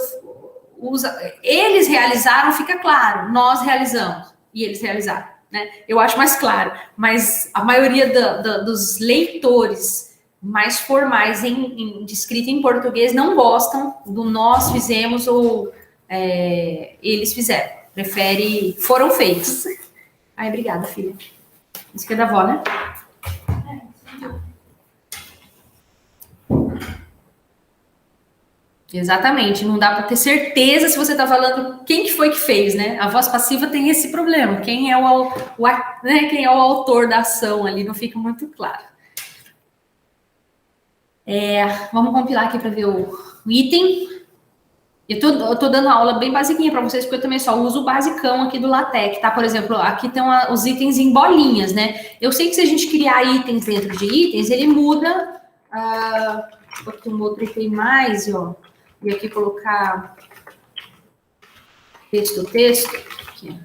eles realizaram, fica claro, nós realizamos e eles realizaram, né? Eu acho mais claro, mas a maioria dos leitores mais formais de escrita em português não gostam do nós fizemos ou eles fizeram. Prefere foram feitos. Ai, obrigada, filha. Isso que é da avó, né? Exatamente, não dá para ter certeza se você está falando quem que foi que fez, né? A voz passiva tem esse problema, quem é quem é o autor da ação ali, não fica muito claro. Vamos compilar aqui para ver o item. Eu tô dando aula bem basiquinha para vocês, porque eu também só uso o basicão aqui do LaTeX, tá? Por exemplo, aqui estão os itens em bolinhas, né? Eu sei que se a gente criar itens dentro de itens, ele muda. Aqui um outro item mais, ó. E aqui colocar texto. Aqui.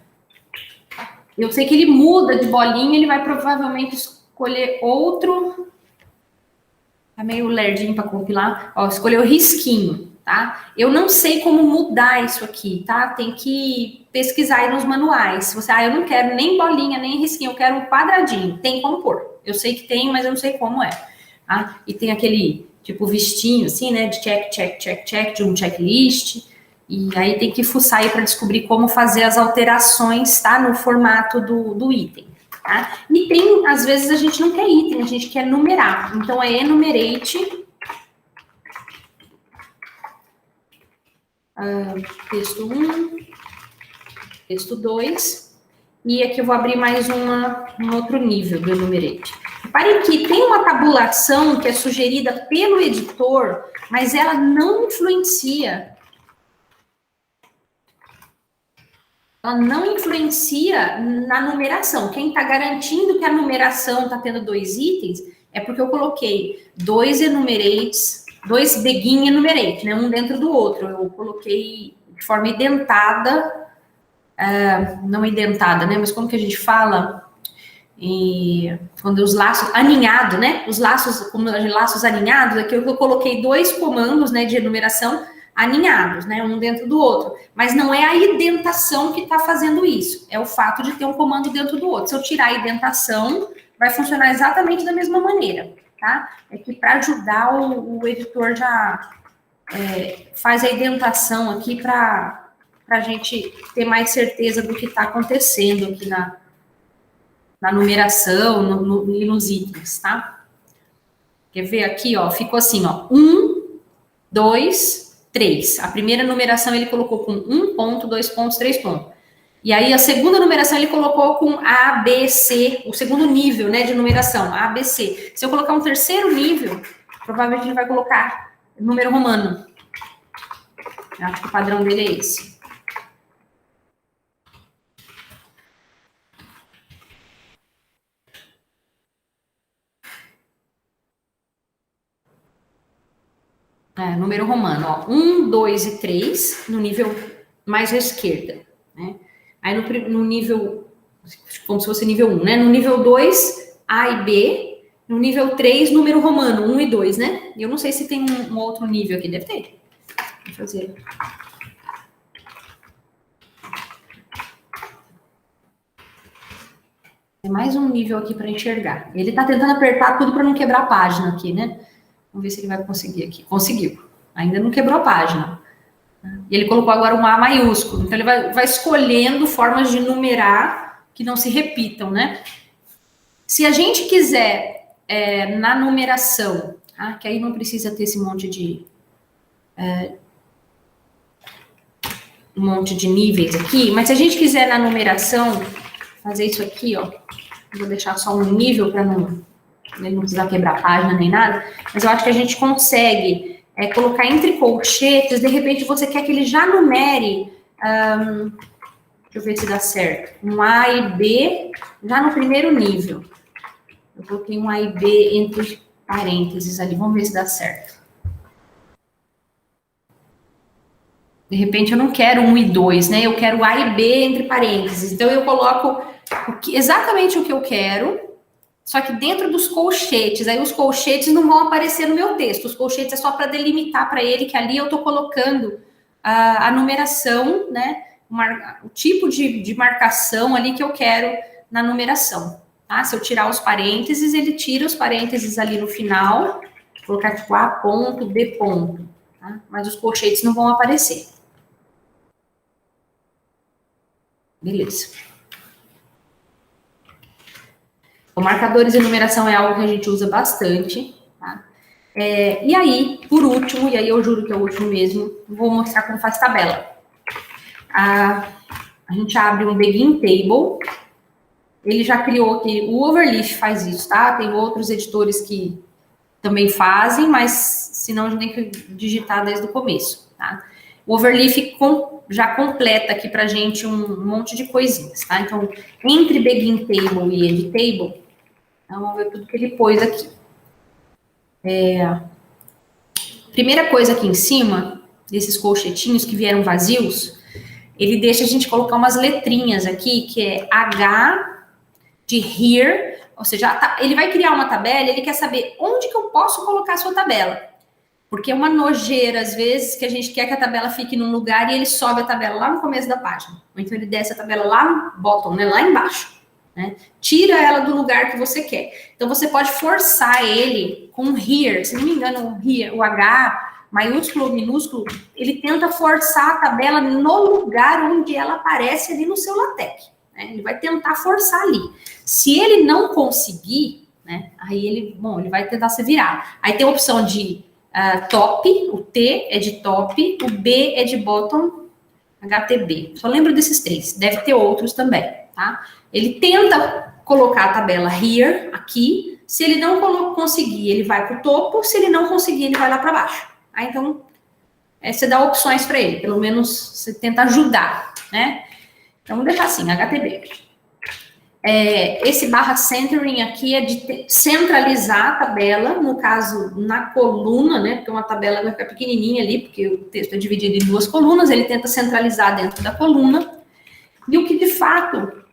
Eu sei que ele muda de bolinha, ele vai provavelmente escolher outro. Tá meio lerdinho para compilar. Ó, escolheu risquinho, tá? Eu não sei como mudar isso aqui, tá? Tem que pesquisar aí nos manuais. Se você, eu não quero nem bolinha, nem risquinho, eu quero um quadradinho. Tem como pôr. Eu sei que tem, mas eu não sei como é. Tá? E tem aquele, tipo, vistinho, assim, né? De check, de um checklist. E aí tem que fuçar aí para descobrir como fazer as alterações, tá? No formato do item. Tá? E tem, às vezes, a gente não quer item, a gente quer numerar. Então, é enumerate. Texto 1. Texto 2. E aqui eu vou abrir mais um outro nível do enumerate. Reparem que tem uma tabulação que é sugerida pelo editor, mas ela não influencia. Ela não influencia na numeração. Quem está garantindo que a numeração está tendo 2 itens é porque eu coloquei 2 enumerates, 2 begin enumerate, né? Um dentro do outro. Eu coloquei de forma identada, não identada, né? Mas como que a gente fala? E quando os laços aninhados, né? Os laços, como laços aninhados, aqui eu coloquei 2 comandos, né, de enumeração aninhados, né, um dentro do outro. Mas não é a indentação que está fazendo isso, é o fato de ter um comando dentro do outro. Se eu tirar a indentação, vai funcionar exatamente da mesma maneira, tá? É que para ajudar o editor já faz a indentação aqui para a gente ter mais certeza do que está acontecendo aqui na numeração e nos itens, tá? Quer ver aqui, ó, ficou assim, ó, 1, 2, 3. A primeira numeração ele colocou com 1 ponto, 2 pontos, 3 pontos. E aí a segunda numeração ele colocou com A, B, C, o segundo nível, né, de numeração, A, B, C. Se eu colocar um terceiro nível, provavelmente ele vai colocar número romano. Eu acho que o padrão dele é esse. Número romano, ó, 1, 2 e 3, no nível mais à esquerda, né? Aí no nível, como se fosse nível 1, né? No nível 2, A e B, no nível 3, número romano, 1 e 2, né? Eu não sei se tem um outro nível aqui, deve ter. Vou fazer. Tem mais um nível aqui para enxergar. Ele tá tentando apertar tudo para não quebrar a página aqui, né? Vamos ver se ele vai conseguir aqui. Conseguiu. Ainda não quebrou a página. E ele colocou agora um A maiúsculo. Então, ele vai escolhendo formas de numerar que não se repitam, né? Se a gente quiser, na numeração, tá? Que aí não precisa ter esse monte de níveis aqui, mas se a gente quiser na numeração fazer isso aqui, ó, vou deixar só um nível para não precisar quebrar a página nem nada, mas eu acho que a gente consegue colocar entre colchetes, de repente você quer que ele já numere, deixa eu ver se dá certo, um A e B já no primeiro nível. Eu coloquei um A e B entre parênteses ali, vamos ver se dá certo. De repente eu não quero 1 e 2, né? Eu quero A e B entre parênteses. Então eu coloco exatamente o que eu quero, só que dentro dos colchetes. Aí os colchetes não vão aparecer no meu texto. Os colchetes é só para delimitar para ele que ali eu estou colocando a numeração, né? O tipo de marcação ali que eu quero na numeração. Tá? Se eu tirar os parênteses, ele tira os parênteses ali no final. Vou colocar tipo A ponto, B ponto. Tá? Mas os colchetes não vão aparecer. Beleza. O marcadores e numeração é algo que a gente usa bastante, tá? E aí, por último, e aí eu juro que é o último mesmo, vou mostrar como faz tabela. A gente abre um Begin Table, ele já criou aqui, o Overleaf faz isso, tá? Tem outros editores que também fazem, mas senão a gente tem que digitar desde o começo, tá? O Overleaf já completa aqui pra gente um monte de coisinhas, tá? Então, entre Begin Table e End Table, vamos ver tudo que ele pôs aqui. Primeira coisa aqui em cima, desses colchetinhos que vieram vazios, ele deixa a gente colocar umas letrinhas aqui, que é H de here, ou seja, ele vai criar uma tabela, ele quer saber onde que eu posso colocar a sua tabela. Porque é uma nojeira, às vezes, que a gente quer que a tabela fique num lugar e ele sobe a tabela lá no começo da página. Ou então ele desce a tabela lá no bottom, né, lá embaixo. Né? Tira ela do lugar que você quer. Então, você pode forçar ele com here. Se não me engano, o H, maiúsculo ou minúsculo, ele tenta forçar a tabela no lugar onde ela aparece ali no seu LaTeX. Né? Ele vai tentar forçar ali. Se ele não conseguir, né, aí ele vai tentar se virar. Aí tem a opção de top, o T é de top, o B é de bottom, HTB. Só lembro desses 3, deve ter outros também, tá? Ele tenta colocar a tabela here, aqui, se ele não conseguir, ele vai para o topo, se ele não conseguir, ele vai lá para baixo. Aí, então, você dá opções para ele, pelo menos você tenta ajudar, né? Então, vamos deixar assim, HTB. Esse barra centering aqui é de centralizar a tabela, no caso, na coluna, né? Porque uma tabela vai ficar pequenininha ali, porque o texto é dividido em 2 colunas, ele tenta centralizar dentro da coluna. E o que, de fato,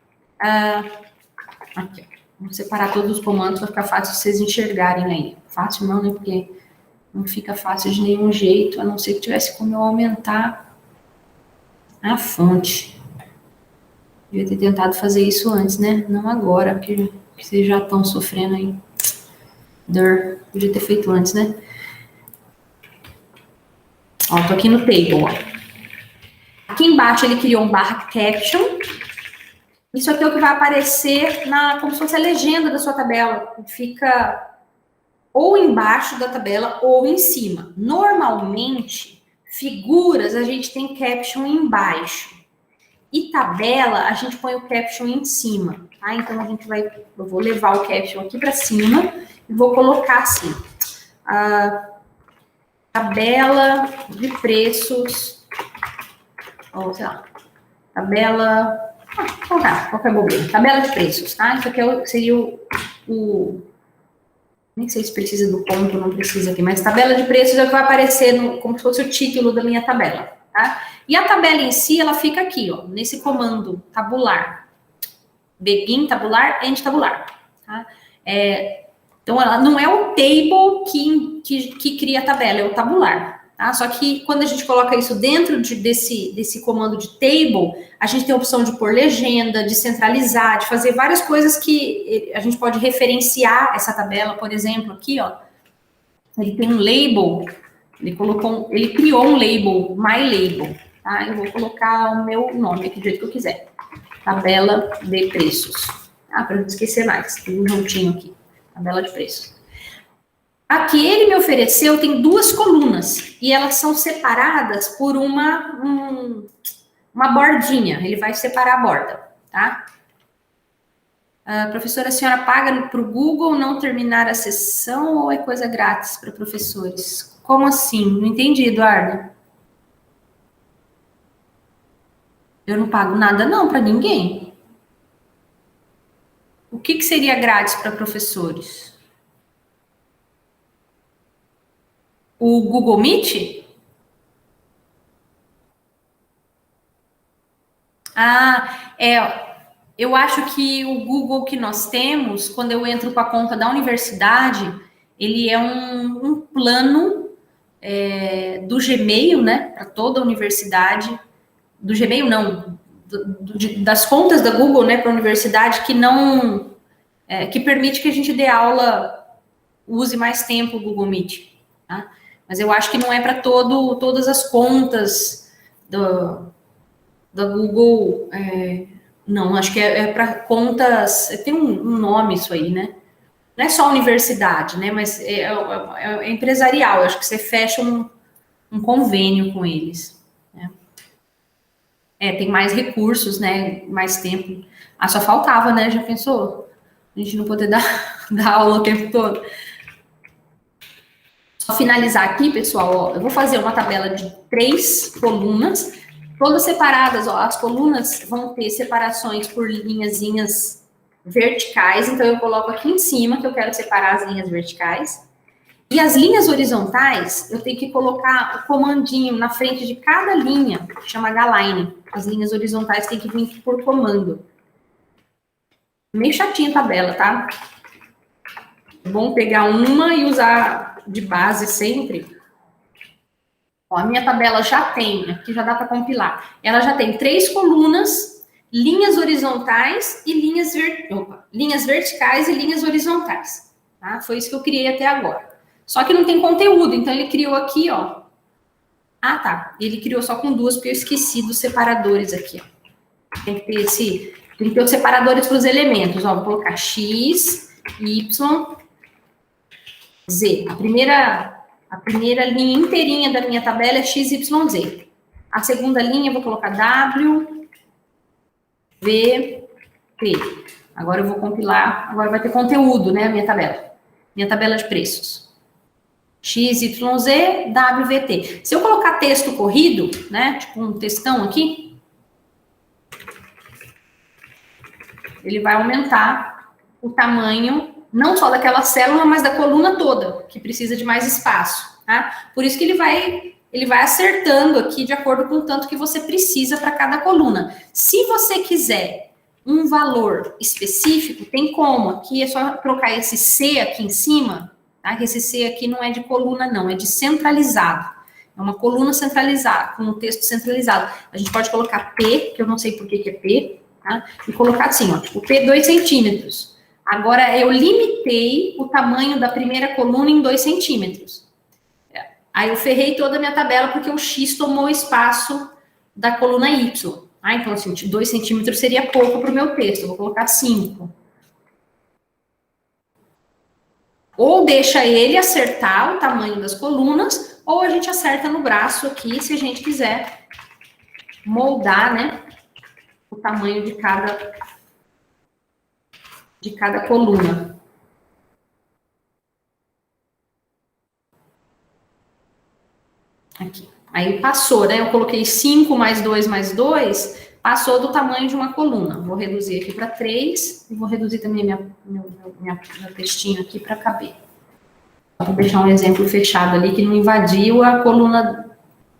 aqui, Vou separar todos os comandos para ficar fácil vocês enxergarem aí. Fácil não, né? Porque não fica fácil de nenhum jeito, a não ser que tivesse como eu aumentar a fonte. Devia ter tentado fazer isso antes, né? Não agora, porque vocês já estão sofrendo aí. Podia ter feito antes, né? Ó, tô aqui no table, ó. Aqui embaixo ele criou um barra caption. Isso aqui é o que vai aparecer como se fosse a legenda da sua tabela. Fica ou embaixo da tabela ou em cima. Normalmente, figuras a gente tem caption embaixo. E tabela, a gente põe o caption em cima, tá? Então, eu vou levar o caption aqui para cima e vou colocar assim. A tabela de preços, ou sei lá, tabela, qualquer bobeira, tabela de preços, tá? Isso aqui seria nem sei se precisa do ponto, não precisa aqui, mas tabela de preços é o que vai aparecer como se fosse o título da minha tabela, tá? E a tabela em si, ela fica aqui, ó, nesse comando tabular. Begin tabular, end tabular, tá? Então, ela não é o table que cria a tabela, é o tabular, tá? Só que quando a gente coloca isso dentro desse comando de table, a gente tem a opção de pôr legenda, de centralizar, de fazer várias coisas que a gente pode referenciar essa tabela. Por exemplo, aqui, ó, ele tem um label, ele criou um label, my label, tá? Eu vou colocar o meu nome aqui do jeito que eu quiser. Tabela de preços, tá? Para não esquecer mais, tem um juntinho aqui. Tabela de preços. Aqui ele me ofereceu, tem 2 colunas, e elas são separadas por uma bordinha. Ele vai separar a borda, tá? Professora, a senhora paga para o Google não terminar a sessão ou é coisa grátis para professores? Como assim? Não entendi, Eduardo. Eu não pago nada não para ninguém. O que seria grátis para professores? O Google Meet? Eu acho que o Google que nós temos, quando eu entro com a conta da universidade, ele é um plano do Gmail, né, para toda a universidade. Do Gmail, não, das contas da Google, né, para a universidade, que permite que a gente dê aula, use mais tempo o Google Meet, tá? Mas eu acho que não é para todas as contas da Google, não, acho que é para contas, tem um nome isso aí, né? Não é só universidade, né? Mas é empresarial, acho que você fecha um convênio com eles, né? Tem mais recursos, né? Mais tempo. Só faltava, né? Já pensou? A gente não poder dar aula o tempo todo. Só finalizar aqui, pessoal, ó, eu vou fazer uma tabela de 3 colunas, todas separadas, ó, as colunas vão ter separações por linhazinhas verticais, então eu coloco aqui em cima, que eu quero separar as linhas verticais, e as linhas horizontais, eu tenho que colocar o comandinho na frente de cada linha, que chama H-line. As linhas horizontais têm que vir por comando. Meio chatinha a tabela, tá? É bom pegar uma e usar de base sempre. Ó, a minha tabela já tem, aqui já dá para compilar. Ela já tem 3 colunas, linhas horizontais e linhas verticais e linhas horizontais. Tá? Foi isso que eu criei até agora. Só que não tem conteúdo, então ele criou aqui, ó. Tá. Ele criou só com 2, porque eu esqueci dos separadores aqui, ó. Tem que ter os separadores para os elementos, ó. Vou colocar X, Y, Z. A primeira linha inteirinha da minha tabela é X, Y, Z. A segunda linha eu vou colocar W, V, T. Agora eu vou compilar, agora vai ter conteúdo, né, a minha tabela. Minha tabela de preços. X, Y, Z, W, V, T. Se eu colocar texto corrido, né, tipo um textão aqui, ele vai aumentar o tamanho, não só daquela célula, mas da coluna toda, que precisa de mais espaço, tá? Por isso que ele vai acertando aqui de acordo com o tanto que você precisa para cada coluna. Se você quiser um valor específico, tem como. Aqui é só trocar esse C aqui em cima, tá? Que esse C aqui não é de coluna, não, é de centralizado. É uma coluna centralizada, com um texto centralizado. A gente pode colocar P, que eu não sei por que é P, tá? E colocar assim, ó, tipo, P 2 centímetros. Agora, eu limitei o tamanho da primeira coluna em 2 centímetros. Aí eu ferrei toda a minha tabela porque o X tomou espaço da coluna Y. Ah, então, assim, 2 centímetros seria pouco para o meu texto. Eu vou colocar 5. Ou deixa ele acertar o tamanho das colunas, ou a gente acerta no braço aqui, se a gente quiser moldar, né, o tamanho de cada coluna. Aqui. Aí passou, né? Eu coloquei 5 mais 2 mais 2, passou do tamanho de uma coluna. Vou reduzir aqui para 3 e vou reduzir também meu textinho aqui para caber. Vou deixar um exemplo fechado ali que não invadiu a coluna,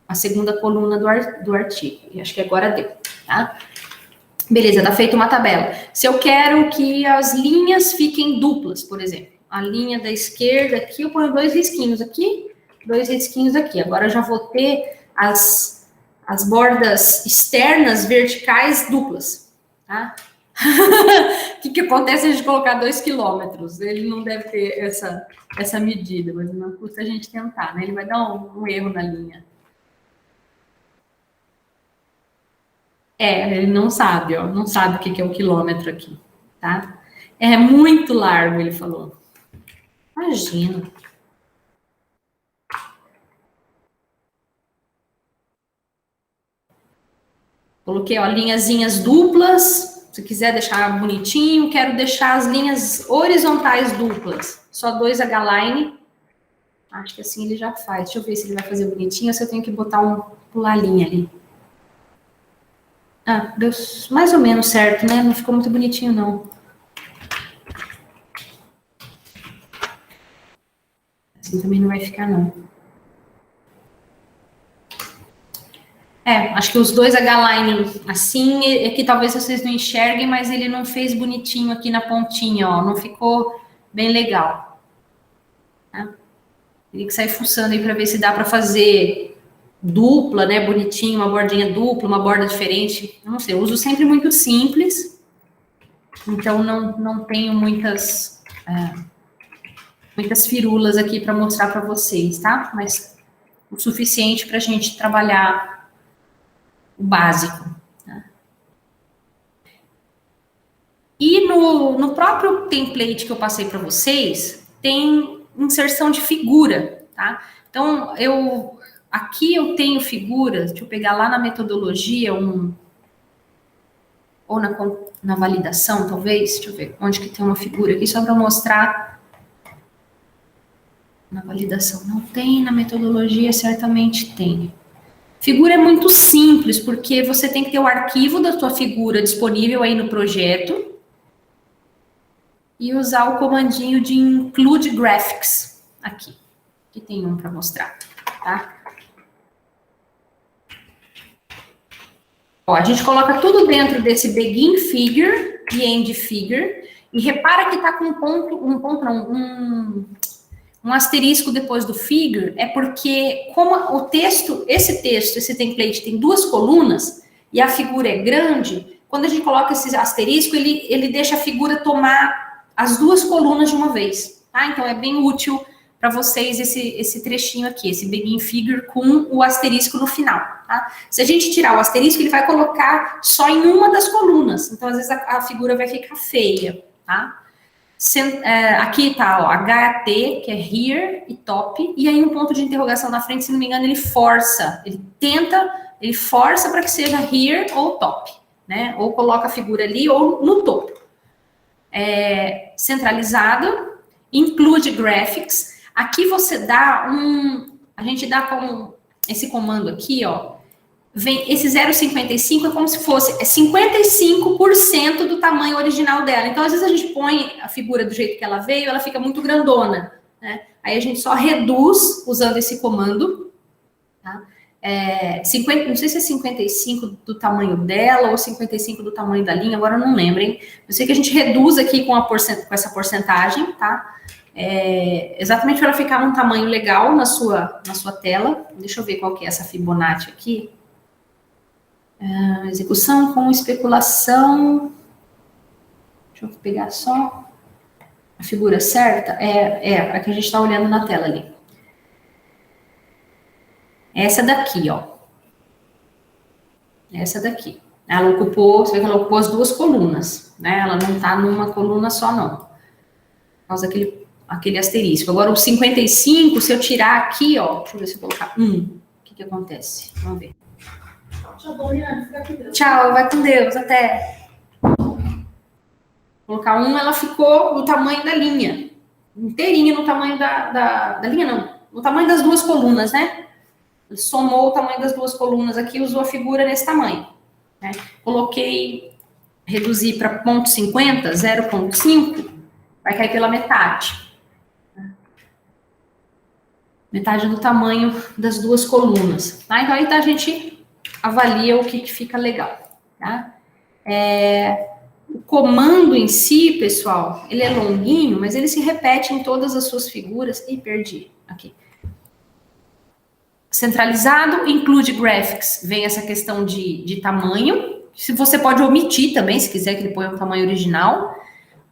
a segunda coluna do artigo. E acho que agora deu, tá? Beleza, tá feita uma tabela. Se eu quero que as linhas fiquem duplas, por exemplo, a linha da esquerda aqui, eu ponho 2 risquinhos aqui, 2 risquinhos aqui. Agora eu já vou ter as bordas externas verticais duplas, tá? O que acontece se a gente colocar 2 quilômetros? Ele não deve ter essa medida, mas não custa a gente tentar, né? Ele vai dar um erro na linha. Ele não sabe, ó, não sabe o que é um quilômetro aqui, tá? É muito largo, ele falou. Imagina. Coloquei, ó, linhazinhas duplas. Se quiser deixar bonitinho, quero deixar as linhas horizontais duplas. Só 2 H-line. Acho que assim ele já faz. Deixa eu ver se ele vai fazer bonitinho ou se eu tenho que botar pular a linha ali. Ah, deu mais ou menos certo, né? Não ficou muito bonitinho, não. Assim também não vai ficar, não. Acho que os 2 H-line assim, aqui talvez vocês não enxerguem, mas ele não fez bonitinho aqui na pontinha, ó. Não ficou bem legal. Tá? Teria que sair fuçando aí para ver se dá para fazer dupla, né? Bonitinho, uma bordinha dupla, uma borda diferente. Eu não sei, eu uso sempre muito simples. Então, não tenho muitas firulas aqui para mostrar para vocês, tá? Mas o suficiente para a gente trabalhar o básico. Tá? E no próprio template que eu passei para vocês, tem inserção de figura, tá? Então, aqui eu tenho figuras, deixa eu pegar lá na metodologia, ou na validação, talvez, deixa eu ver, onde que tem uma figura aqui, só para mostrar. Na validação não tem, na metodologia certamente tem. Figura é muito simples, porque você tem que ter o arquivo da sua figura disponível aí no projeto e usar o comandinho de include graphics aqui. Aqui tem um para mostrar, tá? Ó, a gente coloca tudo dentro desse begin figure e end figure e repara que tá com um asterisco depois do figure, é porque como esse template tem 2 colunas e a figura é grande, quando a gente coloca esse asterisco, ele deixa a figura tomar as 2 colunas de uma vez, tá? Então, é bem útil para vocês esse trechinho aqui, esse begin figure com o asterisco no final, tá? Se a gente tirar o asterisco, ele vai colocar só em uma das colunas, então, às vezes, a figura vai ficar feia, tá? Aqui tá, ó, HT, que é here e top, e aí um ponto de interrogação na frente, se não me engano, ele força para que seja here ou top, né? Ou coloca a figura ali ou no topo. Centralizado, include graphics. Aqui você dá a gente dá com esse comando aqui, ó, vem esse 0,55 é como se fosse 55% do tamanho original dela. Então, às vezes a gente põe a figura do jeito que ela veio, ela fica muito grandona, né? Aí a gente só reduz usando esse comando, tá? 50, não sei se é 55 do tamanho dela ou 55 do tamanho da linha, agora eu não lembro, hein? Eu sei que a gente reduz aqui com essa porcentagem, tá? Exatamente para ficar num tamanho legal na sua tela. Deixa eu ver qual que é essa Fibonacci aqui. Execução com especulação. Deixa eu pegar só a figura certa. A que a gente está olhando na tela ali. Essa daqui, ó. Essa daqui. Ela ocupou, você vê que ela ocupou as duas colunas, né? Ela não está numa coluna só, não. Por causa aquele asterisco. Agora, o 55, se eu tirar aqui, ó, deixa eu ver se eu colocar 1, o que acontece? Vamos ver. Tchau, Doriane, fica com Deus. Tchau, vai com Deus, até. Vou colocar 1, ela ficou no tamanho da linha. Inteirinha no tamanho da linha, não. No tamanho das duas colunas, né? Ele somou o tamanho das duas colunas aqui e usou a figura nesse tamanho. Né? Coloquei, reduzi para 0,50, 0,5, vai cair pela metade. Metade do tamanho das duas colunas. Tá? Então, aí a gente avalia o que fica legal. Tá? O comando em si, pessoal, ele é longuinho, mas ele se repete em todas as suas figuras. Ih, perdi. Aqui. Centralizado, include graphics, vem essa questão de tamanho. Se você pode omitir também, se quiser que ele ponha o tamanho original.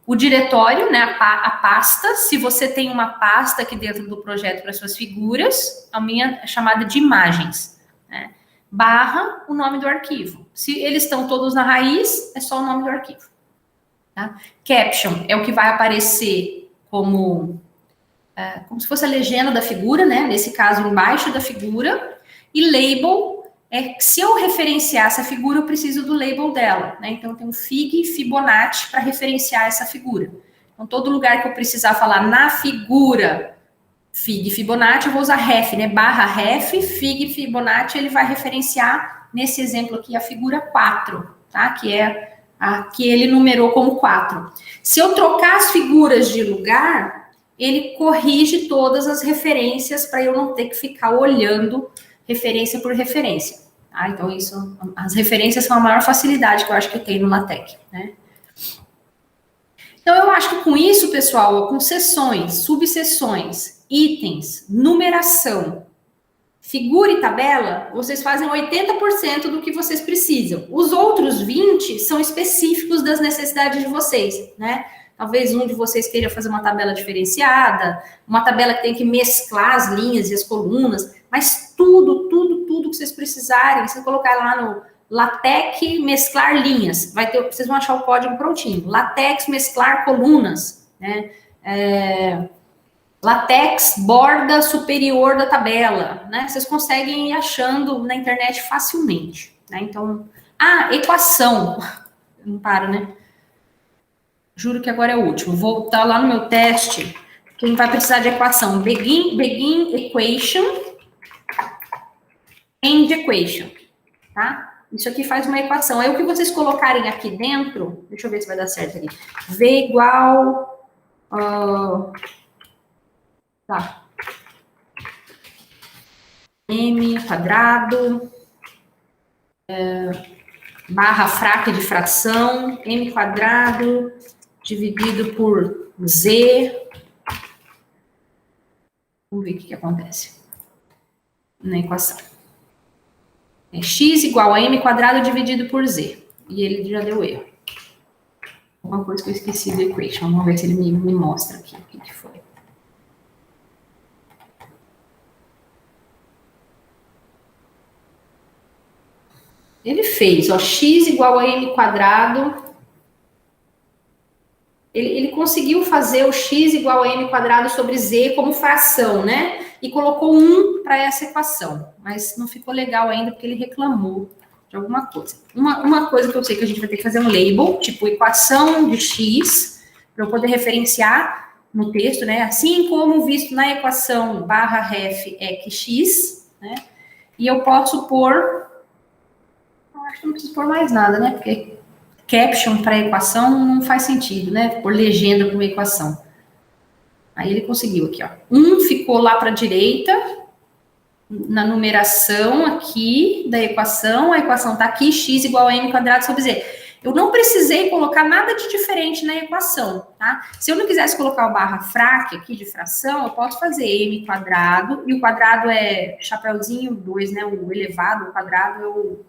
O diretório, né, a pasta, se você tem uma pasta aqui dentro do projeto para suas figuras, a minha é chamada de imagens, né? Barra o nome do arquivo. Se eles estão todos na raiz, é só o nome do arquivo. Tá? Caption é o que vai aparecer como se fosse a legenda da figura, né? Nesse caso, embaixo da figura. E label se eu referenciar essa figura, eu preciso do label dela, né? Então, tem um Fig Fibonacci para referenciar essa figura. Então, todo lugar que eu precisar falar na figura Fig Fibonacci, eu vou usar ref, né? Barra ref, Fig Fibonacci, ele vai referenciar, nesse exemplo aqui, a figura 4, tá? Que é a que ele numerou como 4. Se eu trocar as figuras de lugar, ele corrige todas as referências para eu não ter que ficar olhando referência por referência. Tá? Então, as referências são a maior facilidade que eu acho que tem no LaTeX, né? Então, eu acho que com isso, pessoal, com seções, subseções, itens, numeração, figura e tabela, vocês fazem 80% do que vocês precisam. Os outros 20% são específicos das necessidades de vocês, né? Talvez um de vocês queira fazer uma tabela diferenciada, uma tabela que tem que mesclar as linhas e as colunas, mas tudo que vocês precisarem, você colocar lá no LaTeX mesclar linhas, vocês vão achar o código prontinho. LaTeX mesclar colunas, né? LaTeX borda superior da tabela, né? Vocês conseguem ir achando na internet facilmente, né? Então, equação. Não para, né? Juro que agora é o último. Vou voltar lá no meu teste, que a gente vai precisar de equação. Begin equation, end equation, tá? Isso aqui faz uma equação. Aí o que vocês colocarem aqui dentro, deixa eu ver se vai dar certo aqui. V igual... M quadrado... barra fraca de fração, M quadrado... dividido por Z. Vamos ver o que acontece na equação. É x igual a m quadrado dividido por z. E ele já deu erro. Uma coisa que eu esqueci do equation. Vamos ver se ele me mostra aqui o que foi. Ele fez, ó, x igual a m quadrado... Ele conseguiu fazer o x igual a m quadrado sobre z como fração, né? E colocou 1 para essa equação. Mas não ficou legal ainda, porque ele reclamou de alguma coisa. Uma coisa que eu sei que a gente vai ter que fazer um label, tipo equação de x, para eu poder referenciar no texto, né? Assim como visto na equação barra ref x, né? E eu posso pôr... Eu acho que não preciso pôr mais nada, né? Porque... caption para equação não faz sentido, né? Por legenda para uma equação. Aí ele conseguiu aqui, ó. 1 ficou lá para a direita na numeração aqui da equação, a equação está aqui, x igual a m quadrado sobre z. Eu não precisei colocar nada de diferente na equação, tá? Se eu não quisesse colocar o barra frac aqui de fração, eu posso fazer m quadrado, e o quadrado é chapeuzinho 2, né? O elevado, o quadrado é o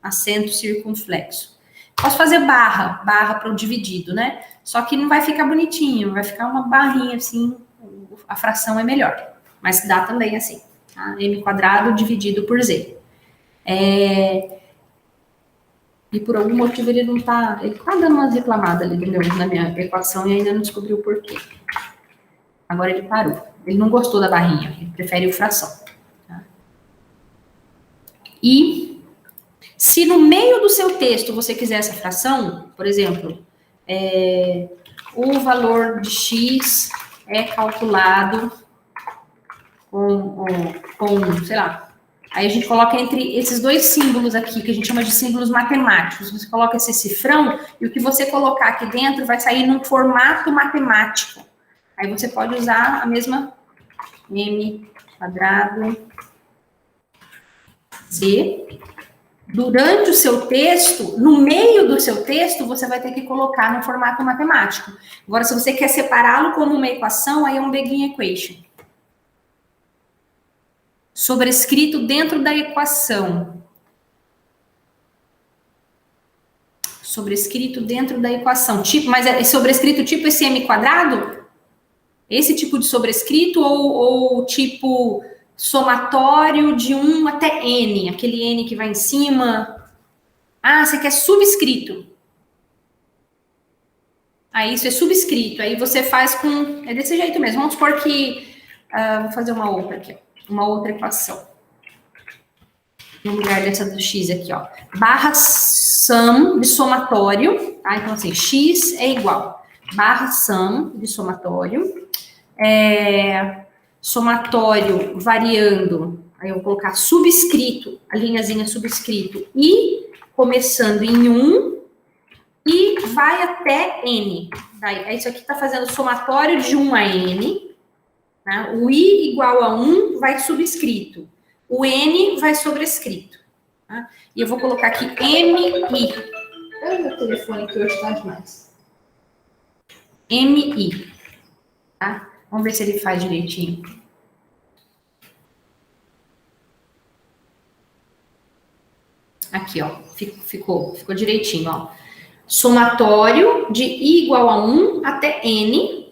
acento circunflexo. Posso fazer barra para o dividido, né? Só que não vai ficar bonitinho, vai ficar uma barrinha assim, a fração é melhor. Mas dá também assim, tá? M quadrado dividido por z. E por algum motivo ele não tá... Ele tá dando umas reclamadas ali na minha equação e ainda não descobriu o porquê. Agora ele parou. Ele não gostou da barrinha, ele prefere o fração. Tá? E se no meio do seu texto você quiser essa fração, por exemplo, o valor de x é calculado com, sei lá, aí a gente coloca entre esses dois símbolos aqui, que a gente chama de símbolos matemáticos. Você coloca esse cifrão e o que você colocar aqui dentro vai sair num formato matemático. Aí você pode usar a mesma m quadrado z. Durante o seu texto, no meio do seu texto, você vai ter que colocar no formato matemático. Agora, se você quer separá-lo como uma equação, aí é um Begin Equation. Sobrescrito dentro da equação. Sobrescrito dentro da equação. Tipo, mas é sobrescrito tipo esse m quadrado? Esse tipo de sobrescrito ou tipo somatório de 1 até n? Aquele n que vai em cima. Ah, você quer subscrito. Aí isso é subscrito. Aí você faz com... É desse jeito mesmo. Vamos supor que... vou fazer uma outra aqui, ó. Uma outra equação. No lugar dessa do x aqui, ó. Barra sum de somatório, tá? Então, assim, x é igual. Barra sum de somatório. Somatório variando. Aí eu vou colocar subscrito, a linhazinha subscrito. E começando em 1 e vai até n. Daí, isso aqui tá fazendo somatório de 1 a n. Tá? O i igual a 1 vai subscrito. O n vai sobrescrito. Tá? E eu vou colocar aqui mi. Olha o meu telefone que hoje está demais. mi. Tá? Vamos ver se ele faz direitinho. Aqui, ó. Ficou direitinho, ó. Somatório de i igual a 1 até n.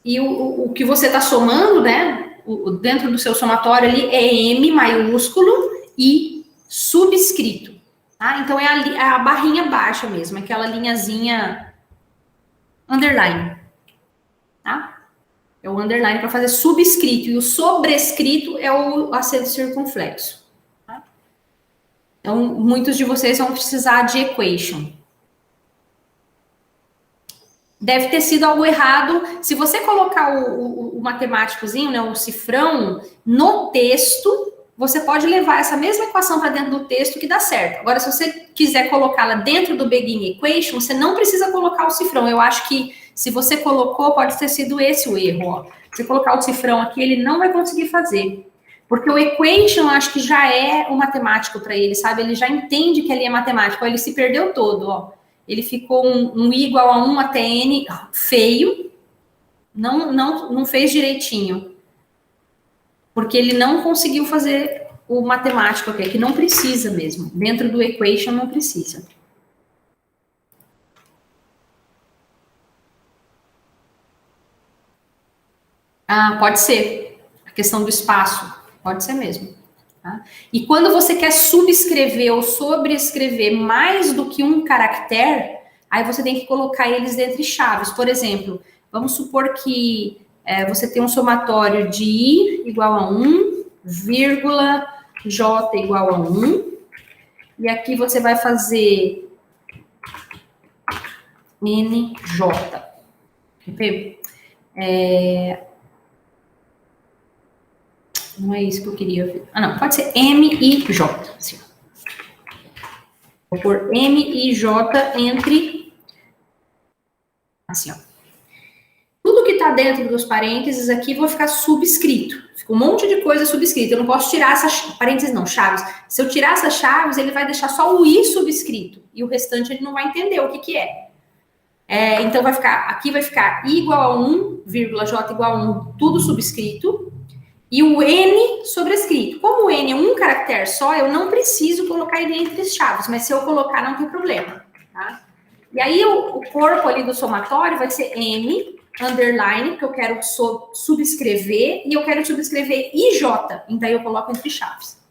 E o que você está somando, né? Dentro do seu somatório ali é M maiúsculo e subscrito. Tá? Então é a barrinha baixa mesmo, aquela linhazinha underline. Tá? É o underline para fazer subscrito. E o sobrescrito é o acento circunflexo. Tá? Então, muitos de vocês vão precisar de equation. Deve ter sido algo errado. Se você colocar o matemáticozinho, né, o cifrão, no texto, você pode levar essa mesma equação para dentro do texto que dá certo. Agora, se você quiser colocá-la dentro do Begin Equation, você não precisa colocar o cifrão. Eu acho que se você colocou, pode ter sido esse o erro. Ó. Se você colocar o cifrão aqui, ele não vai conseguir fazer. Porque o equation, eu acho que já é o matemático para ele, sabe? Ele já entende que ali é matemático. Ele se perdeu todo, ó. Ele ficou um i igual a 1 até n feio, não fez direitinho. Porque ele não conseguiu fazer o matemático aqui, que não precisa mesmo. Dentro do equation não precisa. Ah, pode ser. A questão do espaço, pode ser mesmo. Tá? E quando você quer subscrever ou sobrescrever mais do que um caractere, aí você tem que colocar eles entre chaves. Por exemplo, vamos supor que você tem um somatório de i igual a 1, vírgula, j igual a 1, e aqui você vai fazer nj. Não é isso que eu queria ver. Ah, não. Pode ser M e J. Assim. Vou pôr M e J entre... Assim, ó. Tudo que tá dentro dos parênteses aqui vou ficar subscrito. Fica um monte de coisa subscrita. Eu não posso tirar essas parênteses, não, chaves. Se eu tirar essas chaves, ele vai deixar só o i subscrito. E o restante ele não vai entender o que é. Então aqui vai ficar i igual a 1, vírgula j igual a 1, tudo subscrito. E o n sobrescrito. Como o n é um caractere só, eu não preciso colocar ele entre chaves. Mas se eu colocar, não tem problema. Tá? E aí o corpo ali do somatório vai ser n, underline, porque eu quero subscrever, e eu quero subscrever IJ, então eu coloco entre chaves.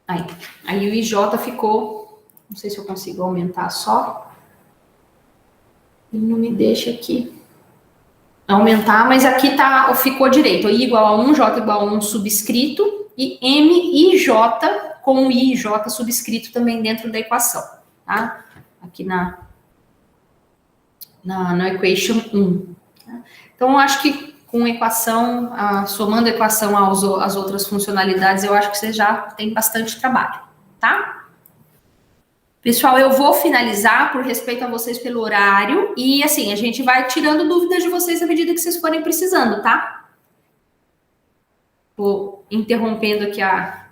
Aí o IJ ficou, não sei se eu consigo aumentar só. Ele não me deixa aqui aumentar, mas aqui ficou direito. I igual a 1, J igual a 1 subscrito, e MIJ com o IJ subscrito também dentro da equação. Tá? Aqui na equation 1. Tá? Então, eu acho que com equação, somando a equação às outras funcionalidades, eu acho que você já tem bastante trabalho, tá? Pessoal, eu vou finalizar por respeito a vocês pelo horário e, assim, a gente vai tirando dúvidas de vocês à medida que vocês forem precisando, tá? Vou interrompendo aqui a